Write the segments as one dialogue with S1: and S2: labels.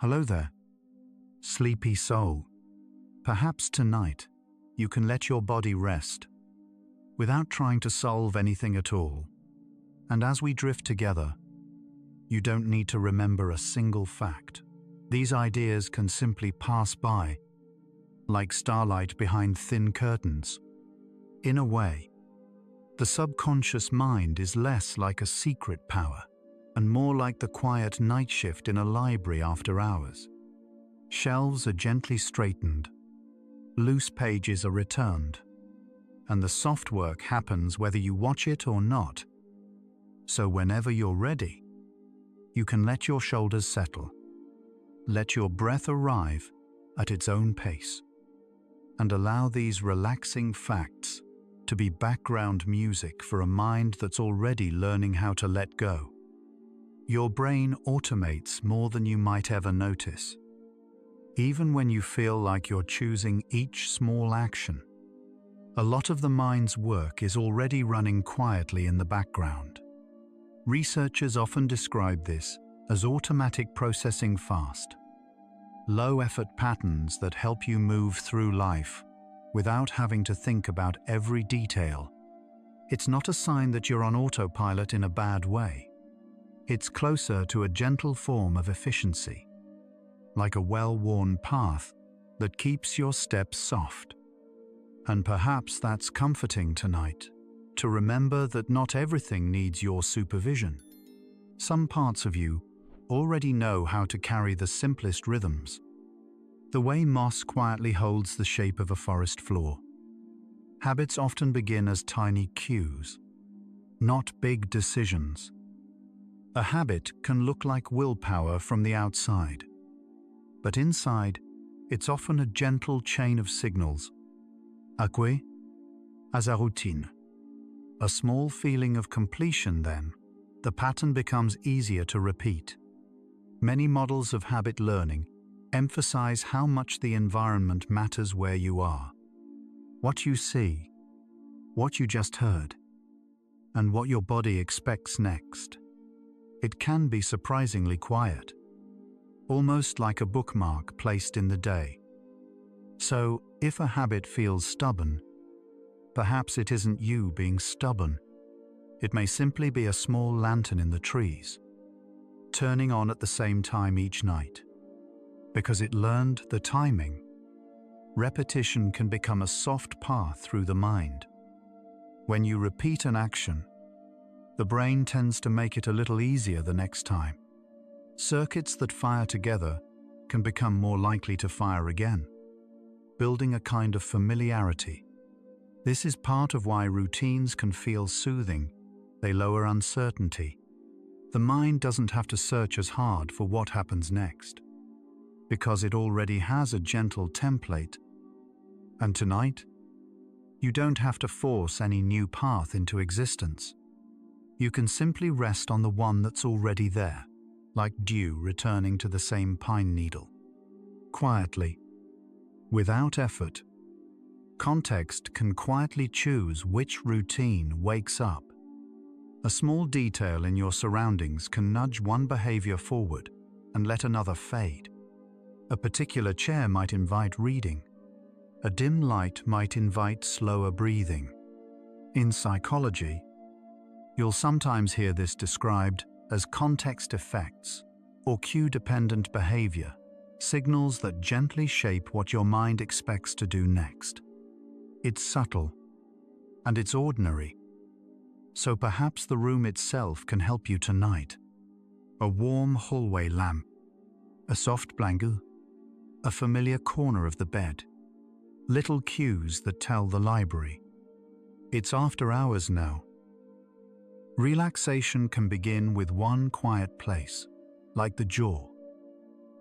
S1: Hello there, sleepy soul. Perhaps tonight you can let your body rest without trying to solve anything at all. And as we drift together, you don't need to remember a single fact. These ideas can simply pass by, like starlight behind thin curtains. In a way, the subconscious mind is less like a secret power and more like the quiet night shift in a library after hours. Shelves are gently straightened, loose pages are returned, and the soft work happens whether you watch it or not. So whenever you're ready, you can let your shoulders settle, let your breath arrive at its own pace, and allow these relaxing facts to be background music for a mind that's already learning how to let go. Your brain automates more than you might ever notice. Even when you feel like you're choosing each small action, a lot of the mind's work is already running quietly in the background. Researchers often describe this as automatic processing fast, low-effort patterns that help you move through life without having to think about every detail. It's not a sign that you're on autopilot in a bad way. It's closer to a gentle form of efficiency, like a well-worn path that keeps your steps soft. And perhaps that's comforting tonight, to remember that not everything needs your supervision. Some parts of you already know how to carry the simplest rhythms, the way moss quietly holds the shape of a forest floor. Habits often begin as tiny cues, not big decisions. A habit can look like willpower from the outside, but inside, it's often a gentle chain of signals. Acque, as a routine. A small feeling of completion then, the pattern becomes easier to repeat. Many models of habit learning emphasize how much the environment matters where you are. What you see, what you just heard, and what your body expects next. It can be surprisingly quiet, almost like a bookmark placed in the day. So, if a habit feels stubborn, perhaps it isn't you being stubborn. It may simply be a small lantern in the trees, turning on at the same time each night, because it learned the timing. Repetition can become a soft path through the mind. When you repeat an action, the brain tends to make it a little easier the next time. Circuits that fire together can become more likely to fire again, building a kind of familiarity. This is part of why routines can feel soothing. They lower uncertainty. The mind doesn't have to search as hard for what happens next, because it already has a gentle template. And tonight, you don't have to force any new path into existence. You can simply rest on the one that's already there, like dew returning to the same pine needle. Quietly, without effort, context can quietly choose which routine wakes up. A small detail in your surroundings can nudge one behavior forward and let another fade. A particular chair might invite reading. A dim light might invite slower breathing. In psychology, you'll sometimes hear this described as context effects or cue-dependent behavior, signals that gently shape what your mind expects to do next. It's subtle, and it's ordinary, so perhaps the room itself can help you tonight. A warm hallway lamp, a soft blanket, a familiar corner of the bed, little cues that tell the library. It's after hours now. Relaxation can begin with one quiet place, like the jaw.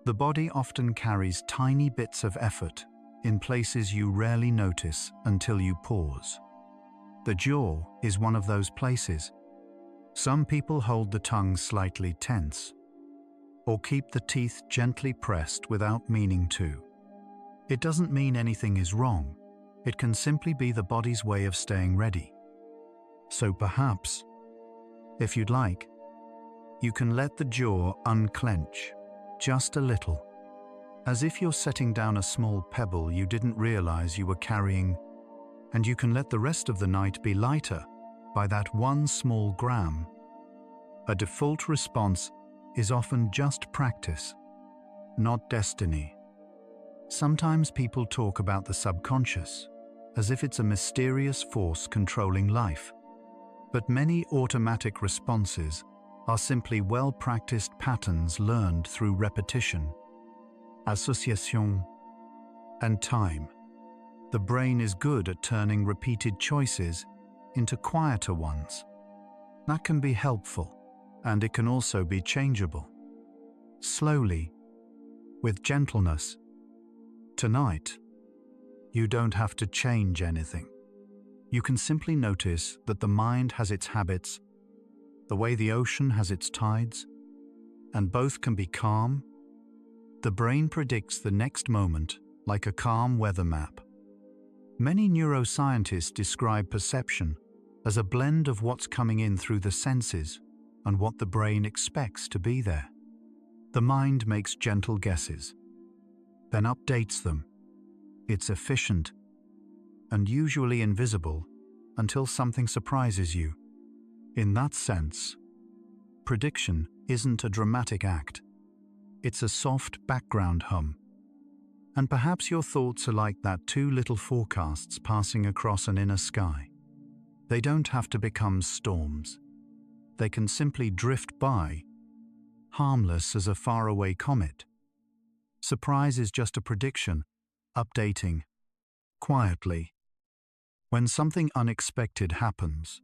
S1: The body often carries tiny bits of effort in places you rarely notice until you pause. The jaw is one of those places. Some people hold the tongue slightly tense, or keep the teeth gently pressed without meaning to. It doesn't mean anything is wrong. It can simply be the body's way of staying ready. So perhaps, if you'd like, you can let the jaw unclench just a little as if you're setting down a small pebble you didn't realize you were carrying, and you can let the rest of the night be lighter by that one small gram. A default response is often just practice, not destiny. Sometimes people talk about the subconscious as if it's a mysterious force controlling life, but many automatic responses are simply well-practiced patterns learned through repetition, association, and time. The brain is good at turning repeated choices into quieter ones. That can be helpful, and it can also be changeable. Slowly, with gentleness. Tonight, you don't have to change anything. You can simply notice that the mind has its habits, the way the ocean has its tides, and both can be calm. The brain predicts the next moment like a calm weather map. Many neuroscientists describe perception as a blend of what's coming in through the senses and what the brain expects to be there. The mind makes gentle guesses, then updates them. It's efficient and usually invisible until something surprises you. In that sense, prediction isn't a dramatic act. It's a soft background hum. And perhaps your thoughts are like that two little forecasts passing across an inner sky. They don't have to become storms. They can simply drift by, harmless as a faraway comet. Surprise is just a prediction, updating, quietly. When something unexpected happens,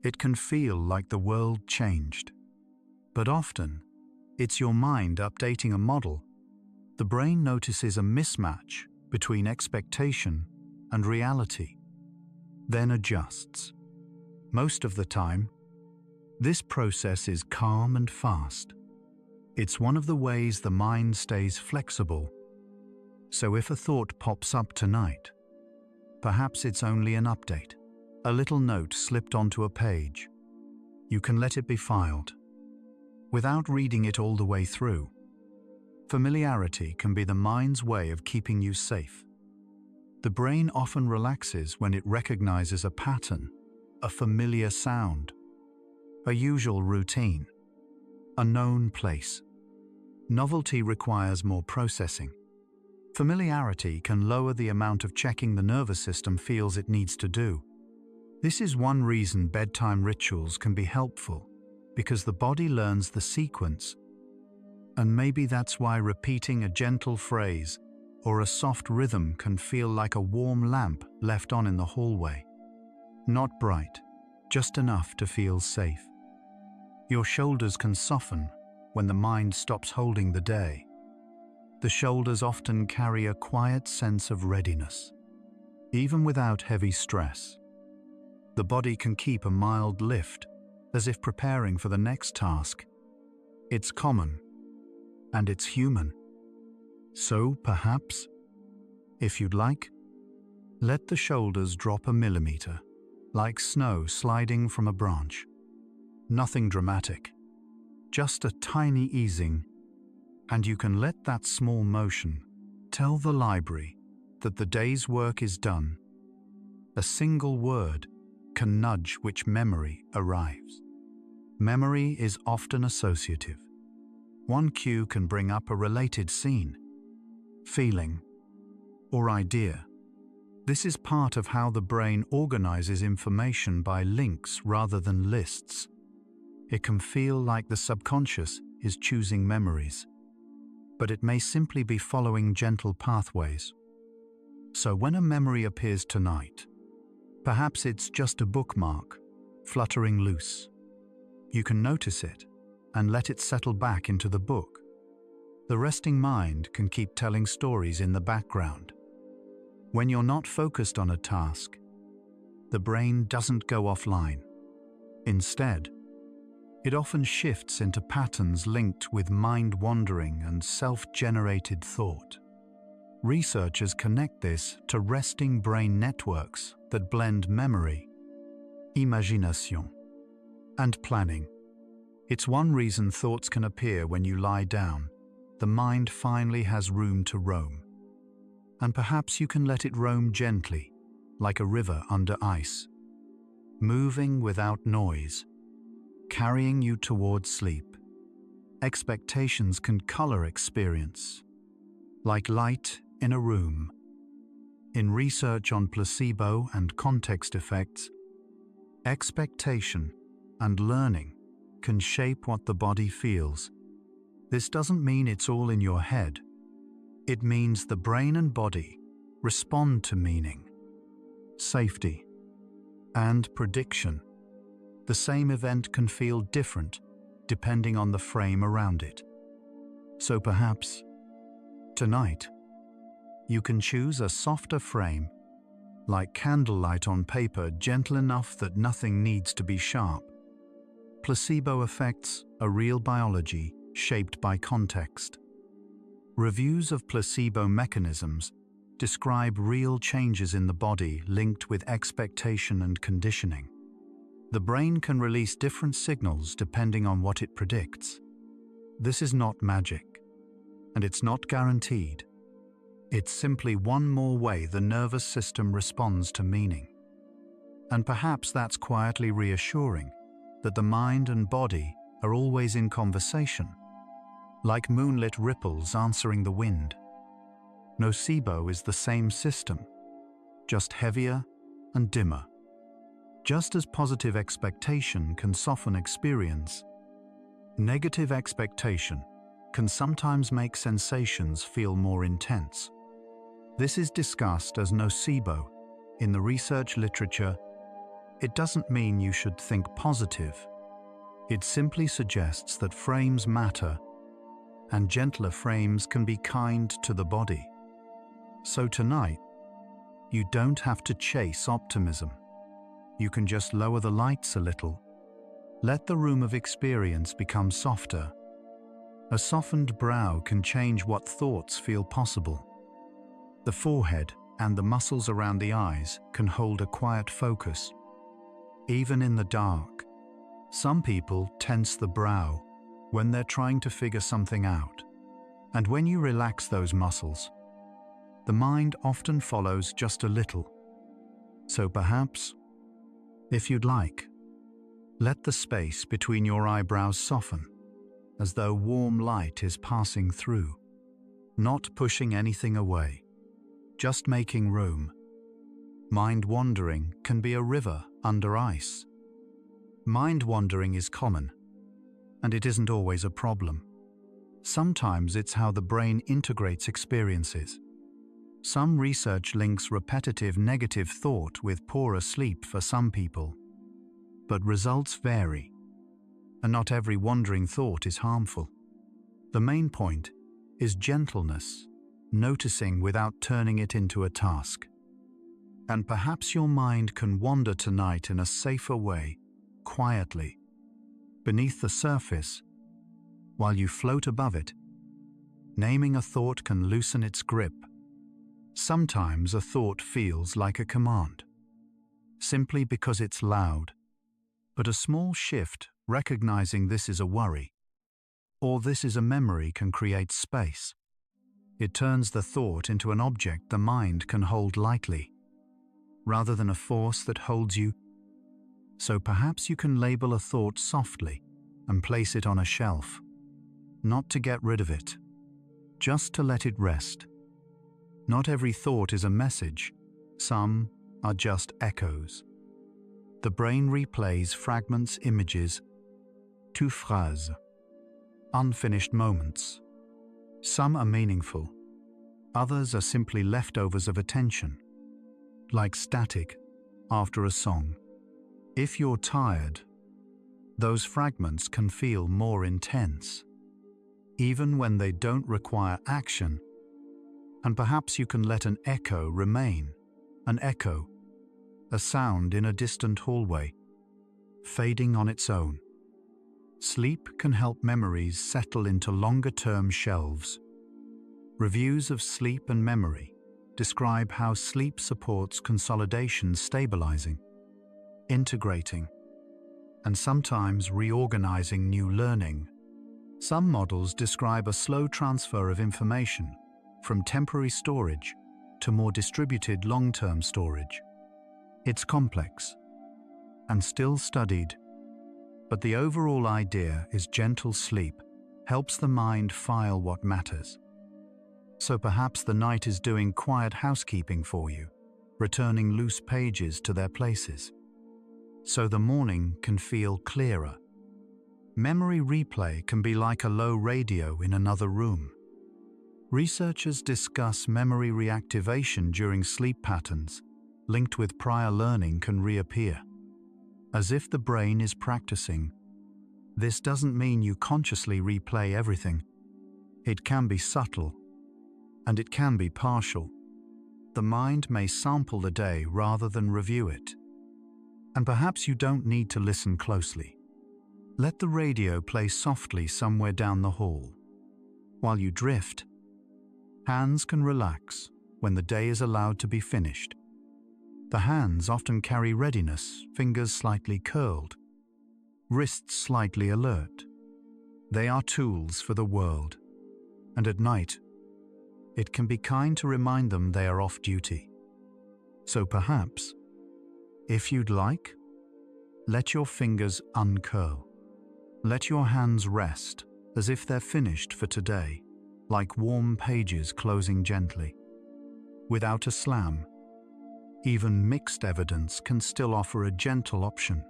S1: it can feel like the world changed. But often, it's your mind updating a model. The brain notices a mismatch between expectation and reality, then adjusts. Most of the time, this process is calm and fast. It's one of the ways the mind stays flexible. So if a thought pops up tonight, perhaps it's only an update, a little note slipped onto a page. You can let it be filed, without reading it all the way through. Familiarity can be the mind's way of keeping you safe. The brain often relaxes when it recognizes a pattern, a familiar sound, a usual routine, a known place. Novelty requires more processing. Familiarity can lower the amount of checking the nervous system feels it needs to do. This is one reason bedtime rituals can be helpful, because the body learns the sequence. And maybe that's why repeating a gentle phrase or a soft rhythm can feel like a warm lamp left on in the hallway. Not bright, just enough to feel safe. Your shoulders can soften when the mind stops holding the day. The shoulders often carry a quiet sense of readiness. Even without heavy stress, the body can keep a mild lift, as if preparing for the next task. It's common, and it's human. So, perhaps, if you'd like, let the shoulders drop a millimeter, like snow sliding from a branch. Nothing dramatic, just a tiny easing, and you can let that small motion tell the library that the day's work is done. A single word can nudge which memory arrives. Memory is often associative. One cue can bring up a related scene, feeling, or idea. This is part of how the brain organizes information by links rather than lists. It can feel like the subconscious is choosing memories, but it may simply be following gentle pathways. So when a memory appears tonight, perhaps it's just a bookmark, fluttering loose. You can notice it and let it settle back into the book. The resting mind can keep telling stories in the background. When you're not focused on a task, the brain doesn't go offline. Instead, it often shifts into patterns linked with mind-wandering and self-generated thought. Researchers connect this to resting brain networks that blend memory, imagination, and planning. It's one reason thoughts can appear when you lie down, the mind finally has room to roam. And perhaps you can let it roam gently, like a river under ice, moving without noise, carrying you towards sleep. Expectations can color experience, like light in a room. In research on placebo and context effects, expectation and learning can shape what the body feels. This doesn't mean it's all in your head. It means the brain and body respond to meaning, safety, and prediction. The same event can feel different depending on the frame around it. So perhaps tonight, you can choose a softer frame, like candlelight on paper, gentle enough that nothing needs to be sharp. Placebo effects are real biology shaped by context. Reviews of placebo mechanisms describe real changes in the body linked with expectation and conditioning. The brain can release different signals depending on what it predicts. This is not magic, and it's not guaranteed. It's simply one more way the nervous system responds to meaning. And perhaps that's quietly reassuring, that the mind and body are always in conversation, like moonlit ripples answering the wind. Nocebo is the same system, just heavier and dimmer. Just as positive expectation can soften experience, negative expectation can sometimes make sensations feel more intense. This is discussed as nocebo in the research literature. It doesn't mean you should think positive. It simply suggests that frames matter, and gentler frames can be kind to the body. So tonight, you don't have to chase optimism. You can just lower the lights a little. Let the room of experience become softer. A softened brow can change what thoughts feel possible. The forehead and the muscles around the eyes can hold a quiet focus. Even in the dark, some people tense the brow when they're trying to figure something out. And when you relax those muscles, the mind often follows just a little. So perhaps, if you'd like, let the space between your eyebrows soften, as though warm light is passing through, not pushing anything away, just making room. Mind wandering can be a river under ice. Mind wandering is common, and it isn't always a problem. Sometimes it's how the brain integrates experiences. Some research links repetitive negative thought with poorer sleep for some people, but results vary, and not every wandering thought is harmful. The main point is gentleness, noticing without turning it into a task. And perhaps your mind can wander tonight in a safer way, quietly, beneath the surface, while you float above it. Naming a thought can loosen its grip. Sometimes a thought feels like a command, simply because it's loud. But a small shift, recognizing this is a worry, or this is a memory, can create space. It turns the thought into an object the mind can hold lightly, rather than a force that holds you. So perhaps you can label a thought softly and place it on a shelf, not to get rid of it, just to let it rest. Not every thought is a message. Some are just echoes. The brain replays fragments, images, tout phrases, unfinished moments. Some are meaningful. Others are simply leftovers of attention, like static after a song. If you're tired, those fragments can feel more intense, even when they don't require action. And perhaps you can let an echo remain, an echo, a sound in a distant hallway, fading on its own. Sleep can help memories settle into longer-term shelves. Reviews of sleep and memory describe how sleep supports consolidation, stabilizing, integrating, and sometimes reorganizing new learning. Some models describe a slow transfer of information from temporary storage to more distributed long-term storage. It's complex and still studied, but the overall idea is gentle sleep helps the mind file what matters. So perhaps the night is doing quiet housekeeping for you, returning loose pages to their places, so the morning can feel clearer. Memory replay can be like a low radio in another room. Researchers discuss memory reactivation during sleep patterns linked with prior learning can reappear, as if the brain is practicing. This doesn't mean you consciously replay everything. It can be subtle, and it can be partial. The mind may sample the day rather than review it. And perhaps you don't need to listen closely. Let the radio play softly somewhere down the hall. While you drift, hands can relax when the day is allowed to be finished. The hands often carry readiness, fingers slightly curled, wrists slightly alert. They are tools for the world, and at night, it can be kind to remind them they are off duty. So perhaps, if you'd like, let your fingers uncurl. Let your hands rest as if they're finished for today, like warm pages closing gently. Without a slam, even mixed evidence can still offer a gentle option.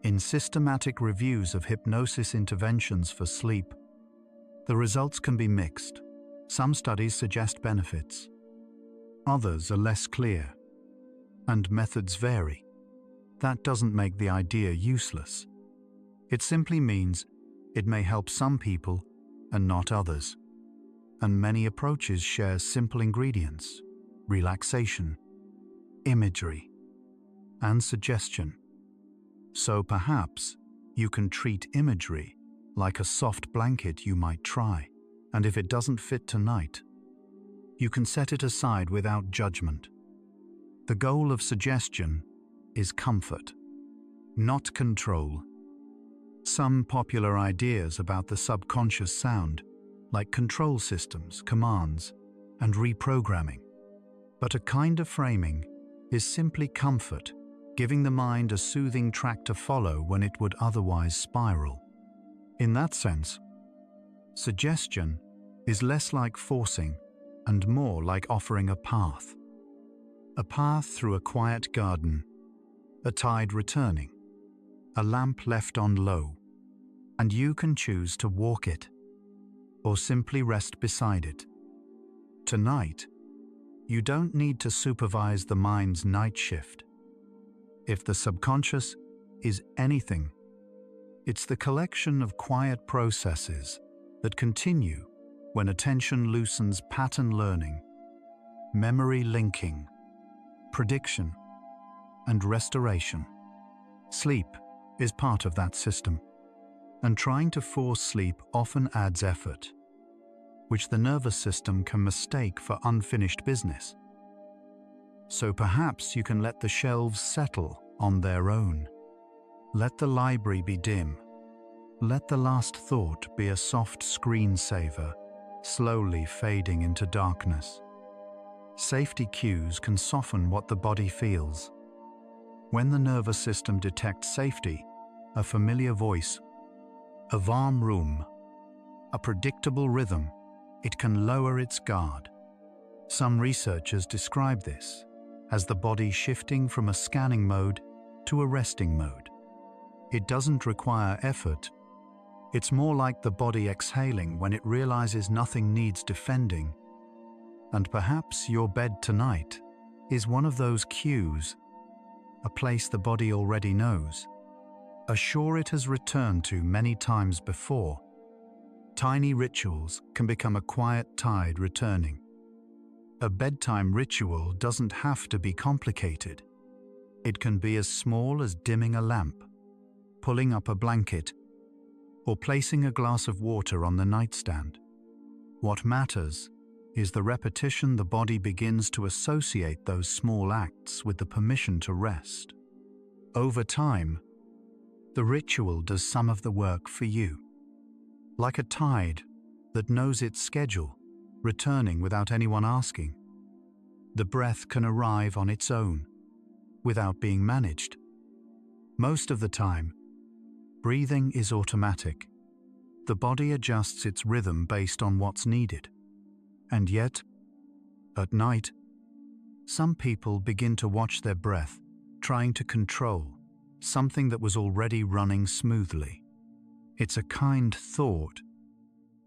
S1: In systematic reviews of hypnosis interventions for sleep, the results can be mixed. Some studies suggest benefits. Others are less clear, and methods vary. That doesn't make the idea useless. It simply means it may help some people and not others. And many approaches share simple ingredients: relaxation, imagery, and suggestion. So perhaps you can treat imagery like a soft blanket you might try, and if it doesn't fit tonight, you can set it aside without judgment. The goal of suggestion is comfort, not control. Some popular ideas about the subconscious sound, like control systems, commands, and reprogramming. But a kind of framing is simply comfort, giving the mind a soothing track to follow when it would otherwise spiral. In that sense, suggestion is less like forcing and more like offering a path. A path through a quiet garden, a tide returning, a lamp left on low, and you can choose to walk it or simply rest beside it. Tonight, you don't need to supervise the mind's night shift. If the subconscious is anything, it's the collection of quiet processes that continue when attention loosens pattern learning, memory linking, prediction, and restoration. Sleep is part of that system, and trying to force sleep often adds effort, which the nervous system can mistake for unfinished business. So perhaps you can let the shelves settle on their own. Let the library be dim. Let the last thought be a soft screensaver, slowly fading into darkness. Safety cues can soften what the body feels. When the nervous system detects safety, a familiar voice, a warm room, a predictable rhythm, it can lower its guard. Some researchers describe this as the body shifting from a scanning mode to a resting mode. It doesn't require effort. It's more like the body exhaling when it realizes nothing needs defending. And perhaps your bed tonight is one of those cues, a place the body already knows, a shore it has returned to many times before. Tiny rituals can become a quiet tide returning. A bedtime ritual doesn't have to be complicated. It can be as small as dimming a lamp, pulling up a blanket, or placing a glass of water on the nightstand. What matters is the repetition the body begins to associate those small acts with the permission to rest. Over time, the ritual does some of the work for you. like a tide that knows its schedule, returning without anyone asking. The breath can arrive on its own, without being managed. Most of the time, breathing is automatic. The body adjusts its rhythm based on what's needed. And yet, at night, some people begin to watch their breath, trying to control something that was already running smoothly. It's a kind thought,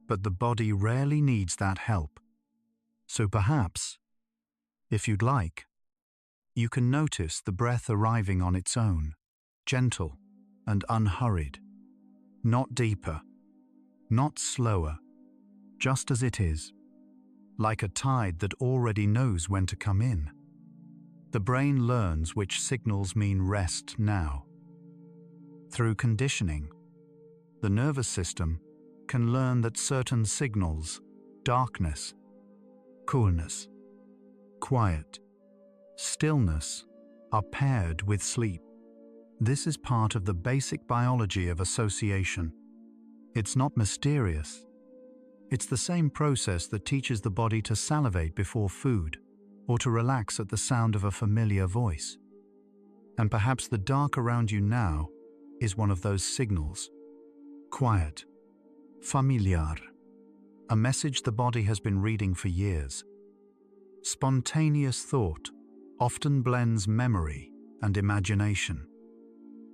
S1: but the body rarely needs that help. So perhaps, if you'd like, you can notice the breath arriving on its own, gentle and unhurried, not deeper, not slower, just as it is, like a tide that already knows when to come in. The brain learns which signals mean rest now. Through conditioning, the nervous system can learn that certain signals, darkness, coolness, quiet, stillness, are paired with sleep. This is part of the basic biology of association. It's not mysterious. It's the same process that teaches the body to salivate before food or to relax at the sound of a familiar voice. And perhaps the dark around you now is one of those signals. Quiet, familiar, a message the body has been reading for years. Spontaneous thought often blends memory and imagination.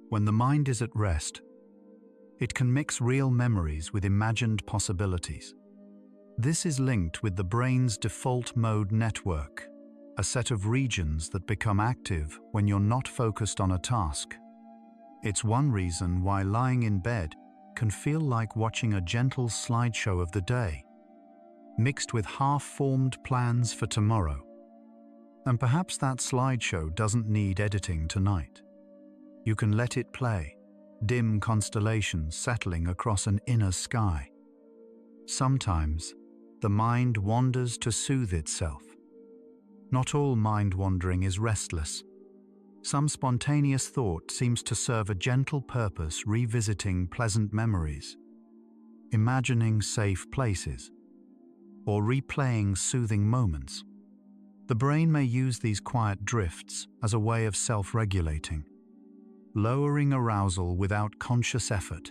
S1: When the mind is at rest, it can mix real memories with imagined possibilities. This is linked with the brain's default mode network, a set of regions that become active when you're not focused on a task. It's one reason why lying in bed can feel like watching a gentle slideshow of the day, mixed with half-formed plans for tomorrow. And perhaps that slideshow doesn't need editing tonight. You can let it play, dim constellations settling across an inner sky. Sometimes, the mind wanders to soothe itself. Not all mind-wandering is restless. Some spontaneous thought seems to serve a gentle purpose, revisiting pleasant memories, imagining safe places, or replaying soothing moments. The brain may use these quiet drifts as a way of self-regulating, lowering arousal without conscious effort.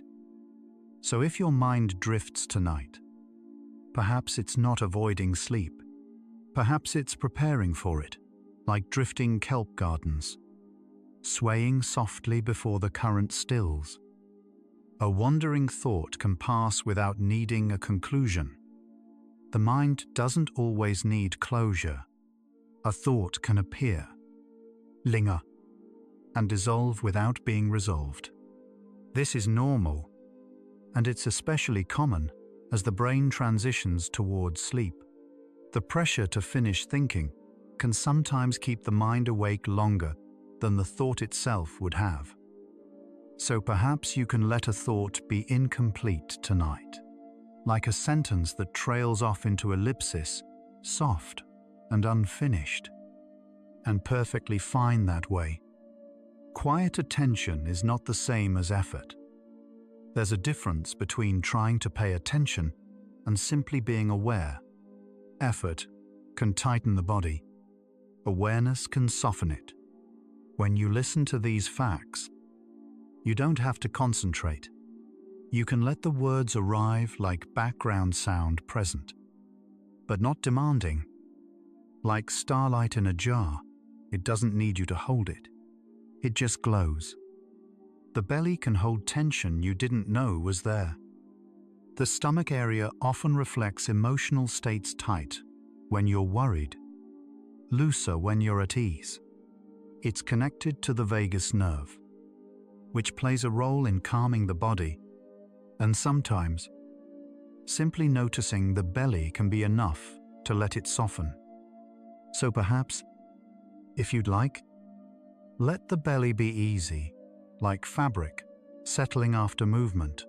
S1: So if your mind drifts tonight, perhaps it's not avoiding sleep. Perhaps it's preparing for it, like drifting kelp gardens, swaying softly before the current stills. A wandering thought can pass without needing a conclusion. The mind doesn't always need closure. A thought can appear, linger, and dissolve without being resolved. This is normal, and it's especially common as the brain transitions towards sleep. The pressure to finish thinking can sometimes keep the mind awake longer than the thought itself would have. So perhaps you can let a thought be incomplete tonight, like a sentence that trails off into ellipsis, soft and unfinished, and perfectly fine that way. Quiet attention is not the same as effort. There's a difference between trying to pay attention and simply being aware. Effort can tighten the body. Awareness can soften it. When you listen to these facts, you don't have to concentrate. You can let the words arrive like background sound present, but not demanding. Like starlight in a jar, it doesn't need you to hold it. It just glows. The belly can hold tension you didn't know was there. The stomach area often reflects emotional states tight when you're worried, looser when you're at ease. It's connected to the vagus nerve, which plays a role in calming the body, and sometimes simply noticing the belly can be enough to let it soften. So perhaps, if you'd like, let the belly be easy, like fabric settling after movement,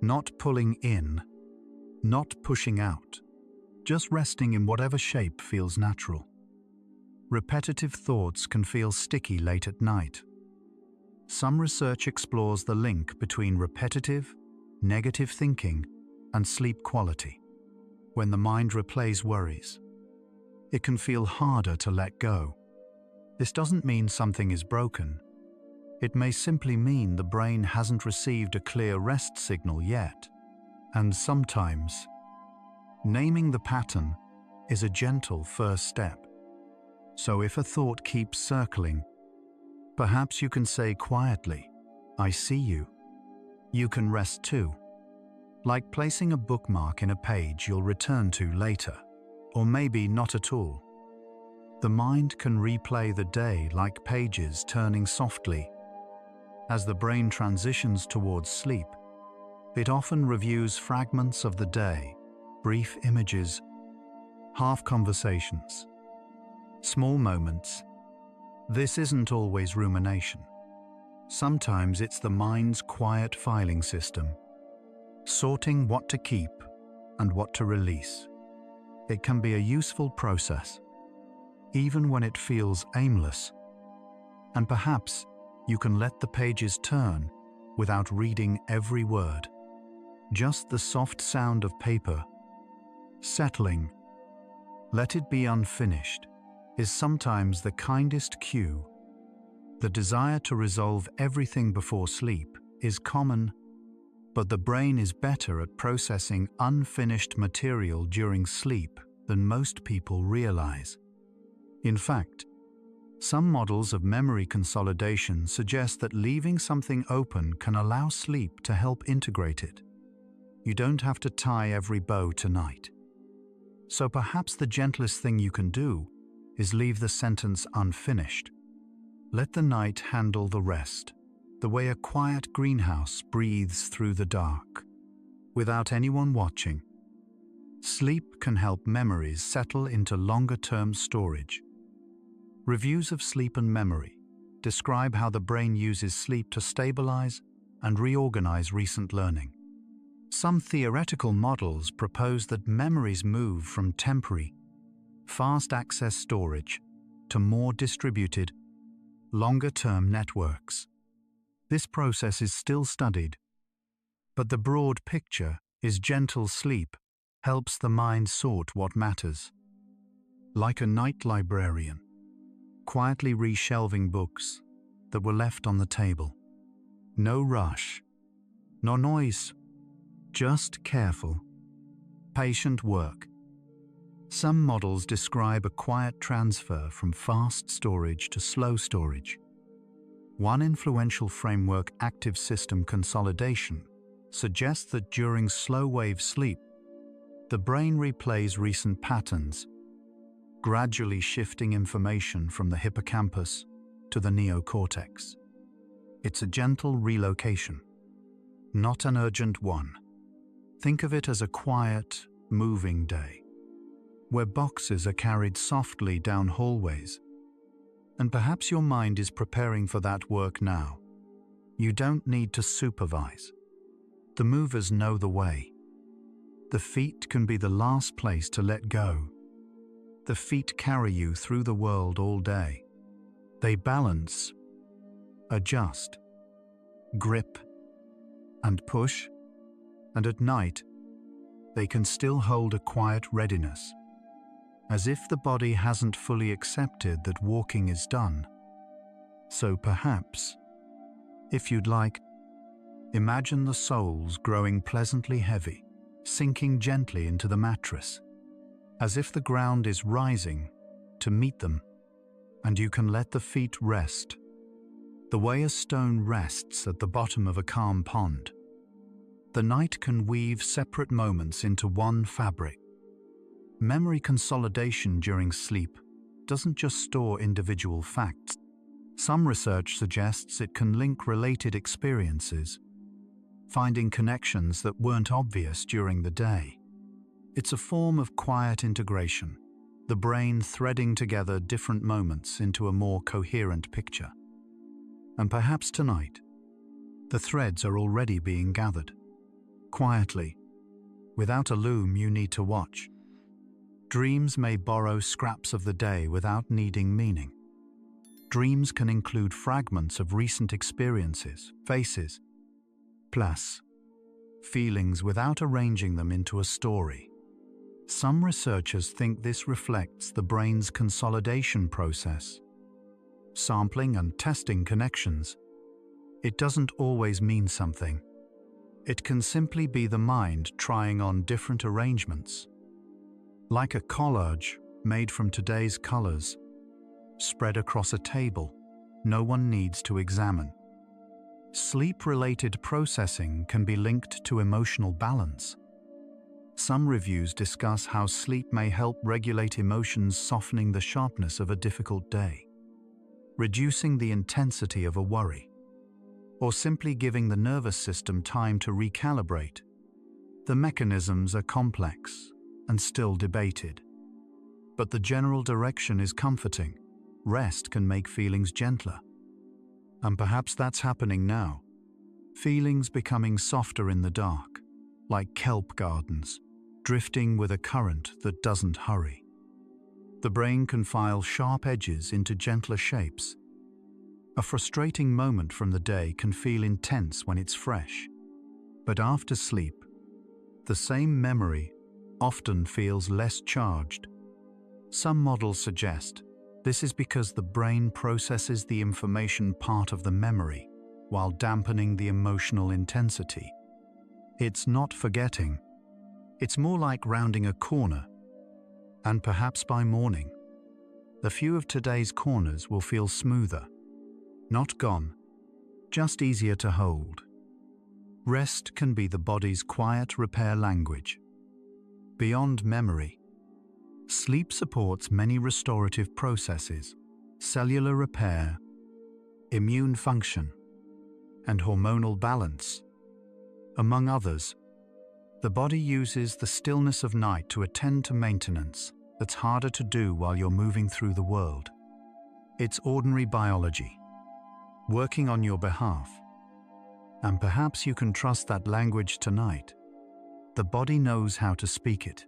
S1: not pulling in, not pushing out, just resting in whatever shape feels natural. Repetitive thoughts can feel sticky late at night. Some research explores the link between repetitive, negative thinking and sleep quality. When the mind replays worries, it can feel harder to let go. This doesn't mean something is broken. It may simply mean the brain hasn't received a clear rest signal yet. And sometimes, naming the pattern is a gentle first step. So if a thought keeps circling, perhaps you can say quietly, "I see you." You can rest too, like placing a bookmark in a page you'll return to later, or maybe not at all. The mind can replay the day like pages turning softly. As the brain transitions towards sleep, it often reviews fragments of the day, brief images, half conversations, small moments. This isn't always rumination. Sometimes it's the mind's quiet filing system, sorting what to keep and what to release. It can be a useful process, even when it feels aimless. And perhaps you can let the pages turn without reading every word. Just the soft sound of paper settling, let it be unfinished, is sometimes the kindest cue. The desire to resolve everything before sleep is common, but the brain is better at processing unfinished material during sleep than most people realize. In fact, some models of memory consolidation suggest that leaving something open can allow sleep to help integrate it. You don't have to tie every bow tonight. So perhaps the gentlest thing you can do is leave the sentence unfinished. Let the night handle the rest, the way a quiet greenhouse breathes through the dark, without anyone watching. Sleep can help memories settle into longer-term storage. Reviews of sleep and memory describe how the brain uses sleep to stabilize and reorganize recent learning. Some theoretical models propose that memories move from temporary, fast-access storage to more distributed, longer-term networks. This process is still studied, but the broad picture is gentle sleep helps the mind sort what matters. Like a night librarian, quietly reshelving books that were left on the table. No rush, no noise, just careful, patient work. Some models describe a quiet transfer from fast storage to slow storage. One influential framework, active system consolidation, suggests that during slow-wave sleep, the brain replays recent patterns, gradually shifting information from the hippocampus to the neocortex. It's a gentle relocation, not an urgent one. Think of it as a quiet, moving day, where boxes are carried softly down hallways. And perhaps your mind is preparing for that work now. You don't need to supervise. The movers know the way. The feet can be the last place to let go. The feet carry you through the world all day. They balance, adjust, grip, and push. And at night, they can still hold a quiet readiness, as if the body hasn't fully accepted that walking is done. So perhaps, if you'd like, imagine the soles growing pleasantly heavy, sinking gently into the mattress, as if the ground is rising to meet them, and you can let the feet rest, the way a stone rests at the bottom of a calm pond. The night can weave separate moments into one fabric. Memory consolidation during sleep doesn't just store individual facts. Some research suggests it can link related experiences, finding connections that weren't obvious during the day. It's a form of quiet integration, the brain threading together different moments into a more coherent picture. And perhaps tonight, the threads are already being gathered. Quietly, without a loom you need to watch. Dreams may borrow scraps of the day without needing meaning. Dreams can include fragments of recent experiences, faces, place, feelings without arranging them into a story. Some researchers think this reflects the brain's consolidation process, sampling and testing connections. It doesn't always mean something. It can simply be the mind trying on different arrangements. Like a collage made from today's colors, spread across a table no one needs to examine. Sleep-related processing can be linked to emotional balance. Some reviews discuss how sleep may help regulate emotions, softening the sharpness of a difficult day, reducing the intensity of a worry, or simply giving the nervous system time to recalibrate. The mechanisms are complex and still debated, but the general direction is comforting. Rest can make feelings gentler. And perhaps that's happening now. Feelings becoming softer in the dark, like kelp gardens, drifting with a current that doesn't hurry. The brain can file sharp edges into gentler shapes. A frustrating moment from the day can feel intense when it's fresh, but after sleep, the same memory often feels less charged. Some models suggest this is because the brain processes the information part of the memory while dampening the emotional intensity. It's not forgetting. It's more like rounding a corner. And perhaps by morning, the few of today's corners will feel smoother. Not gone, just easier to hold. Rest can be the body's quiet repair language. Beyond memory, sleep supports many restorative processes: cellular repair, immune function, and hormonal balance. Among others, the body uses the stillness of night to attend to maintenance that's harder to do while you're moving through the world. It's ordinary biology, working on your behalf. And perhaps you can trust that language tonight. The body knows how to speak it.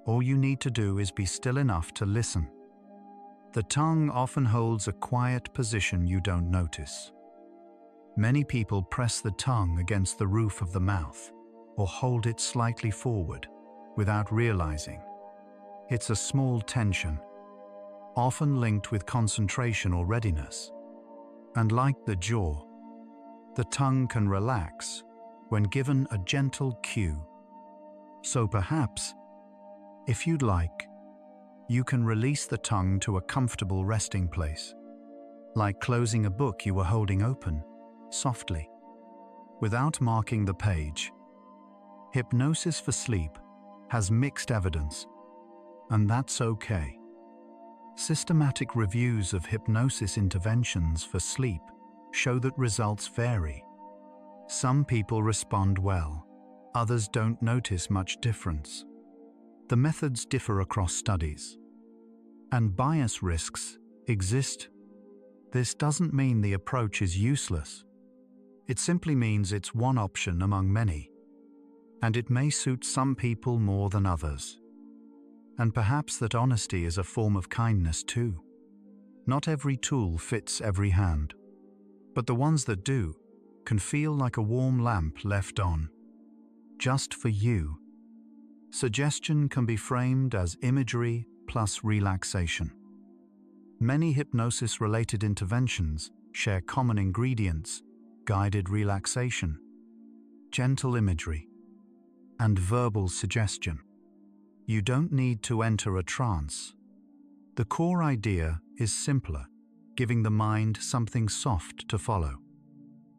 S1: All you need to do is be still enough to listen. The tongue often holds a quiet position you don't notice. Many people press the tongue against the roof of the mouth or hold it slightly forward without realizing. It's a small tension, often linked with concentration or readiness. And like the jaw, the tongue can relax when given a gentle cue. So perhaps, if you'd like, you can release the tongue to a comfortable resting place, like closing a book you were holding open, softly, without marking the page. Hypnosis for sleep has mixed evidence, and that's okay. Systematic reviews of hypnosis interventions for sleep show that results vary. Some people respond well, others don't notice much difference. The methods differ across studies, and bias risks exist. This doesn't mean the approach is useless. It simply means it's one option among many, and it may suit some people more than others. And perhaps that honesty is a form of kindness too. Not every tool fits every hand, but the ones that do can feel like a warm lamp left on, just for you. Suggestion can be framed as imagery plus relaxation. Many hypnosis-related interventions share common ingredients: guided relaxation, gentle imagery, and verbal suggestion. You don't need to enter a trance. The core idea is simpler, giving the mind something soft to follow,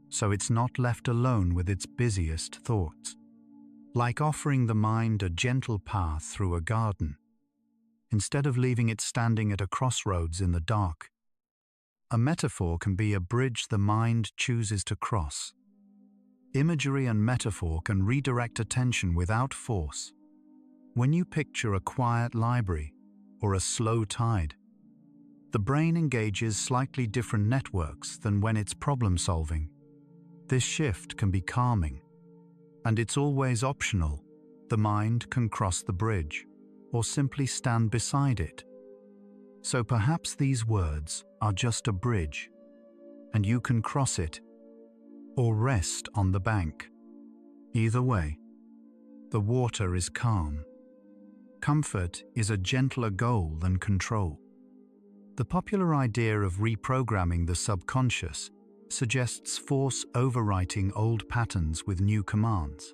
S1: so it's not left alone with its busiest thoughts. Like offering the mind a gentle path through a garden, instead of leaving it standing at a crossroads in the dark. A metaphor can be a bridge the mind chooses to cross. Imagery and metaphor can redirect attention without force. When you picture a quiet library or a slow tide, the brain engages slightly different networks than when it's problem-solving. This shift can be calming, and it's always optional. The mind can cross the bridge or simply stand beside it. So perhaps these words are just a bridge, and you can cross it or rest on the bank. Either way, the water is calm. Comfort is a gentler goal than control. The popular idea of reprogramming the subconscious suggests force overwriting old patterns with new commands.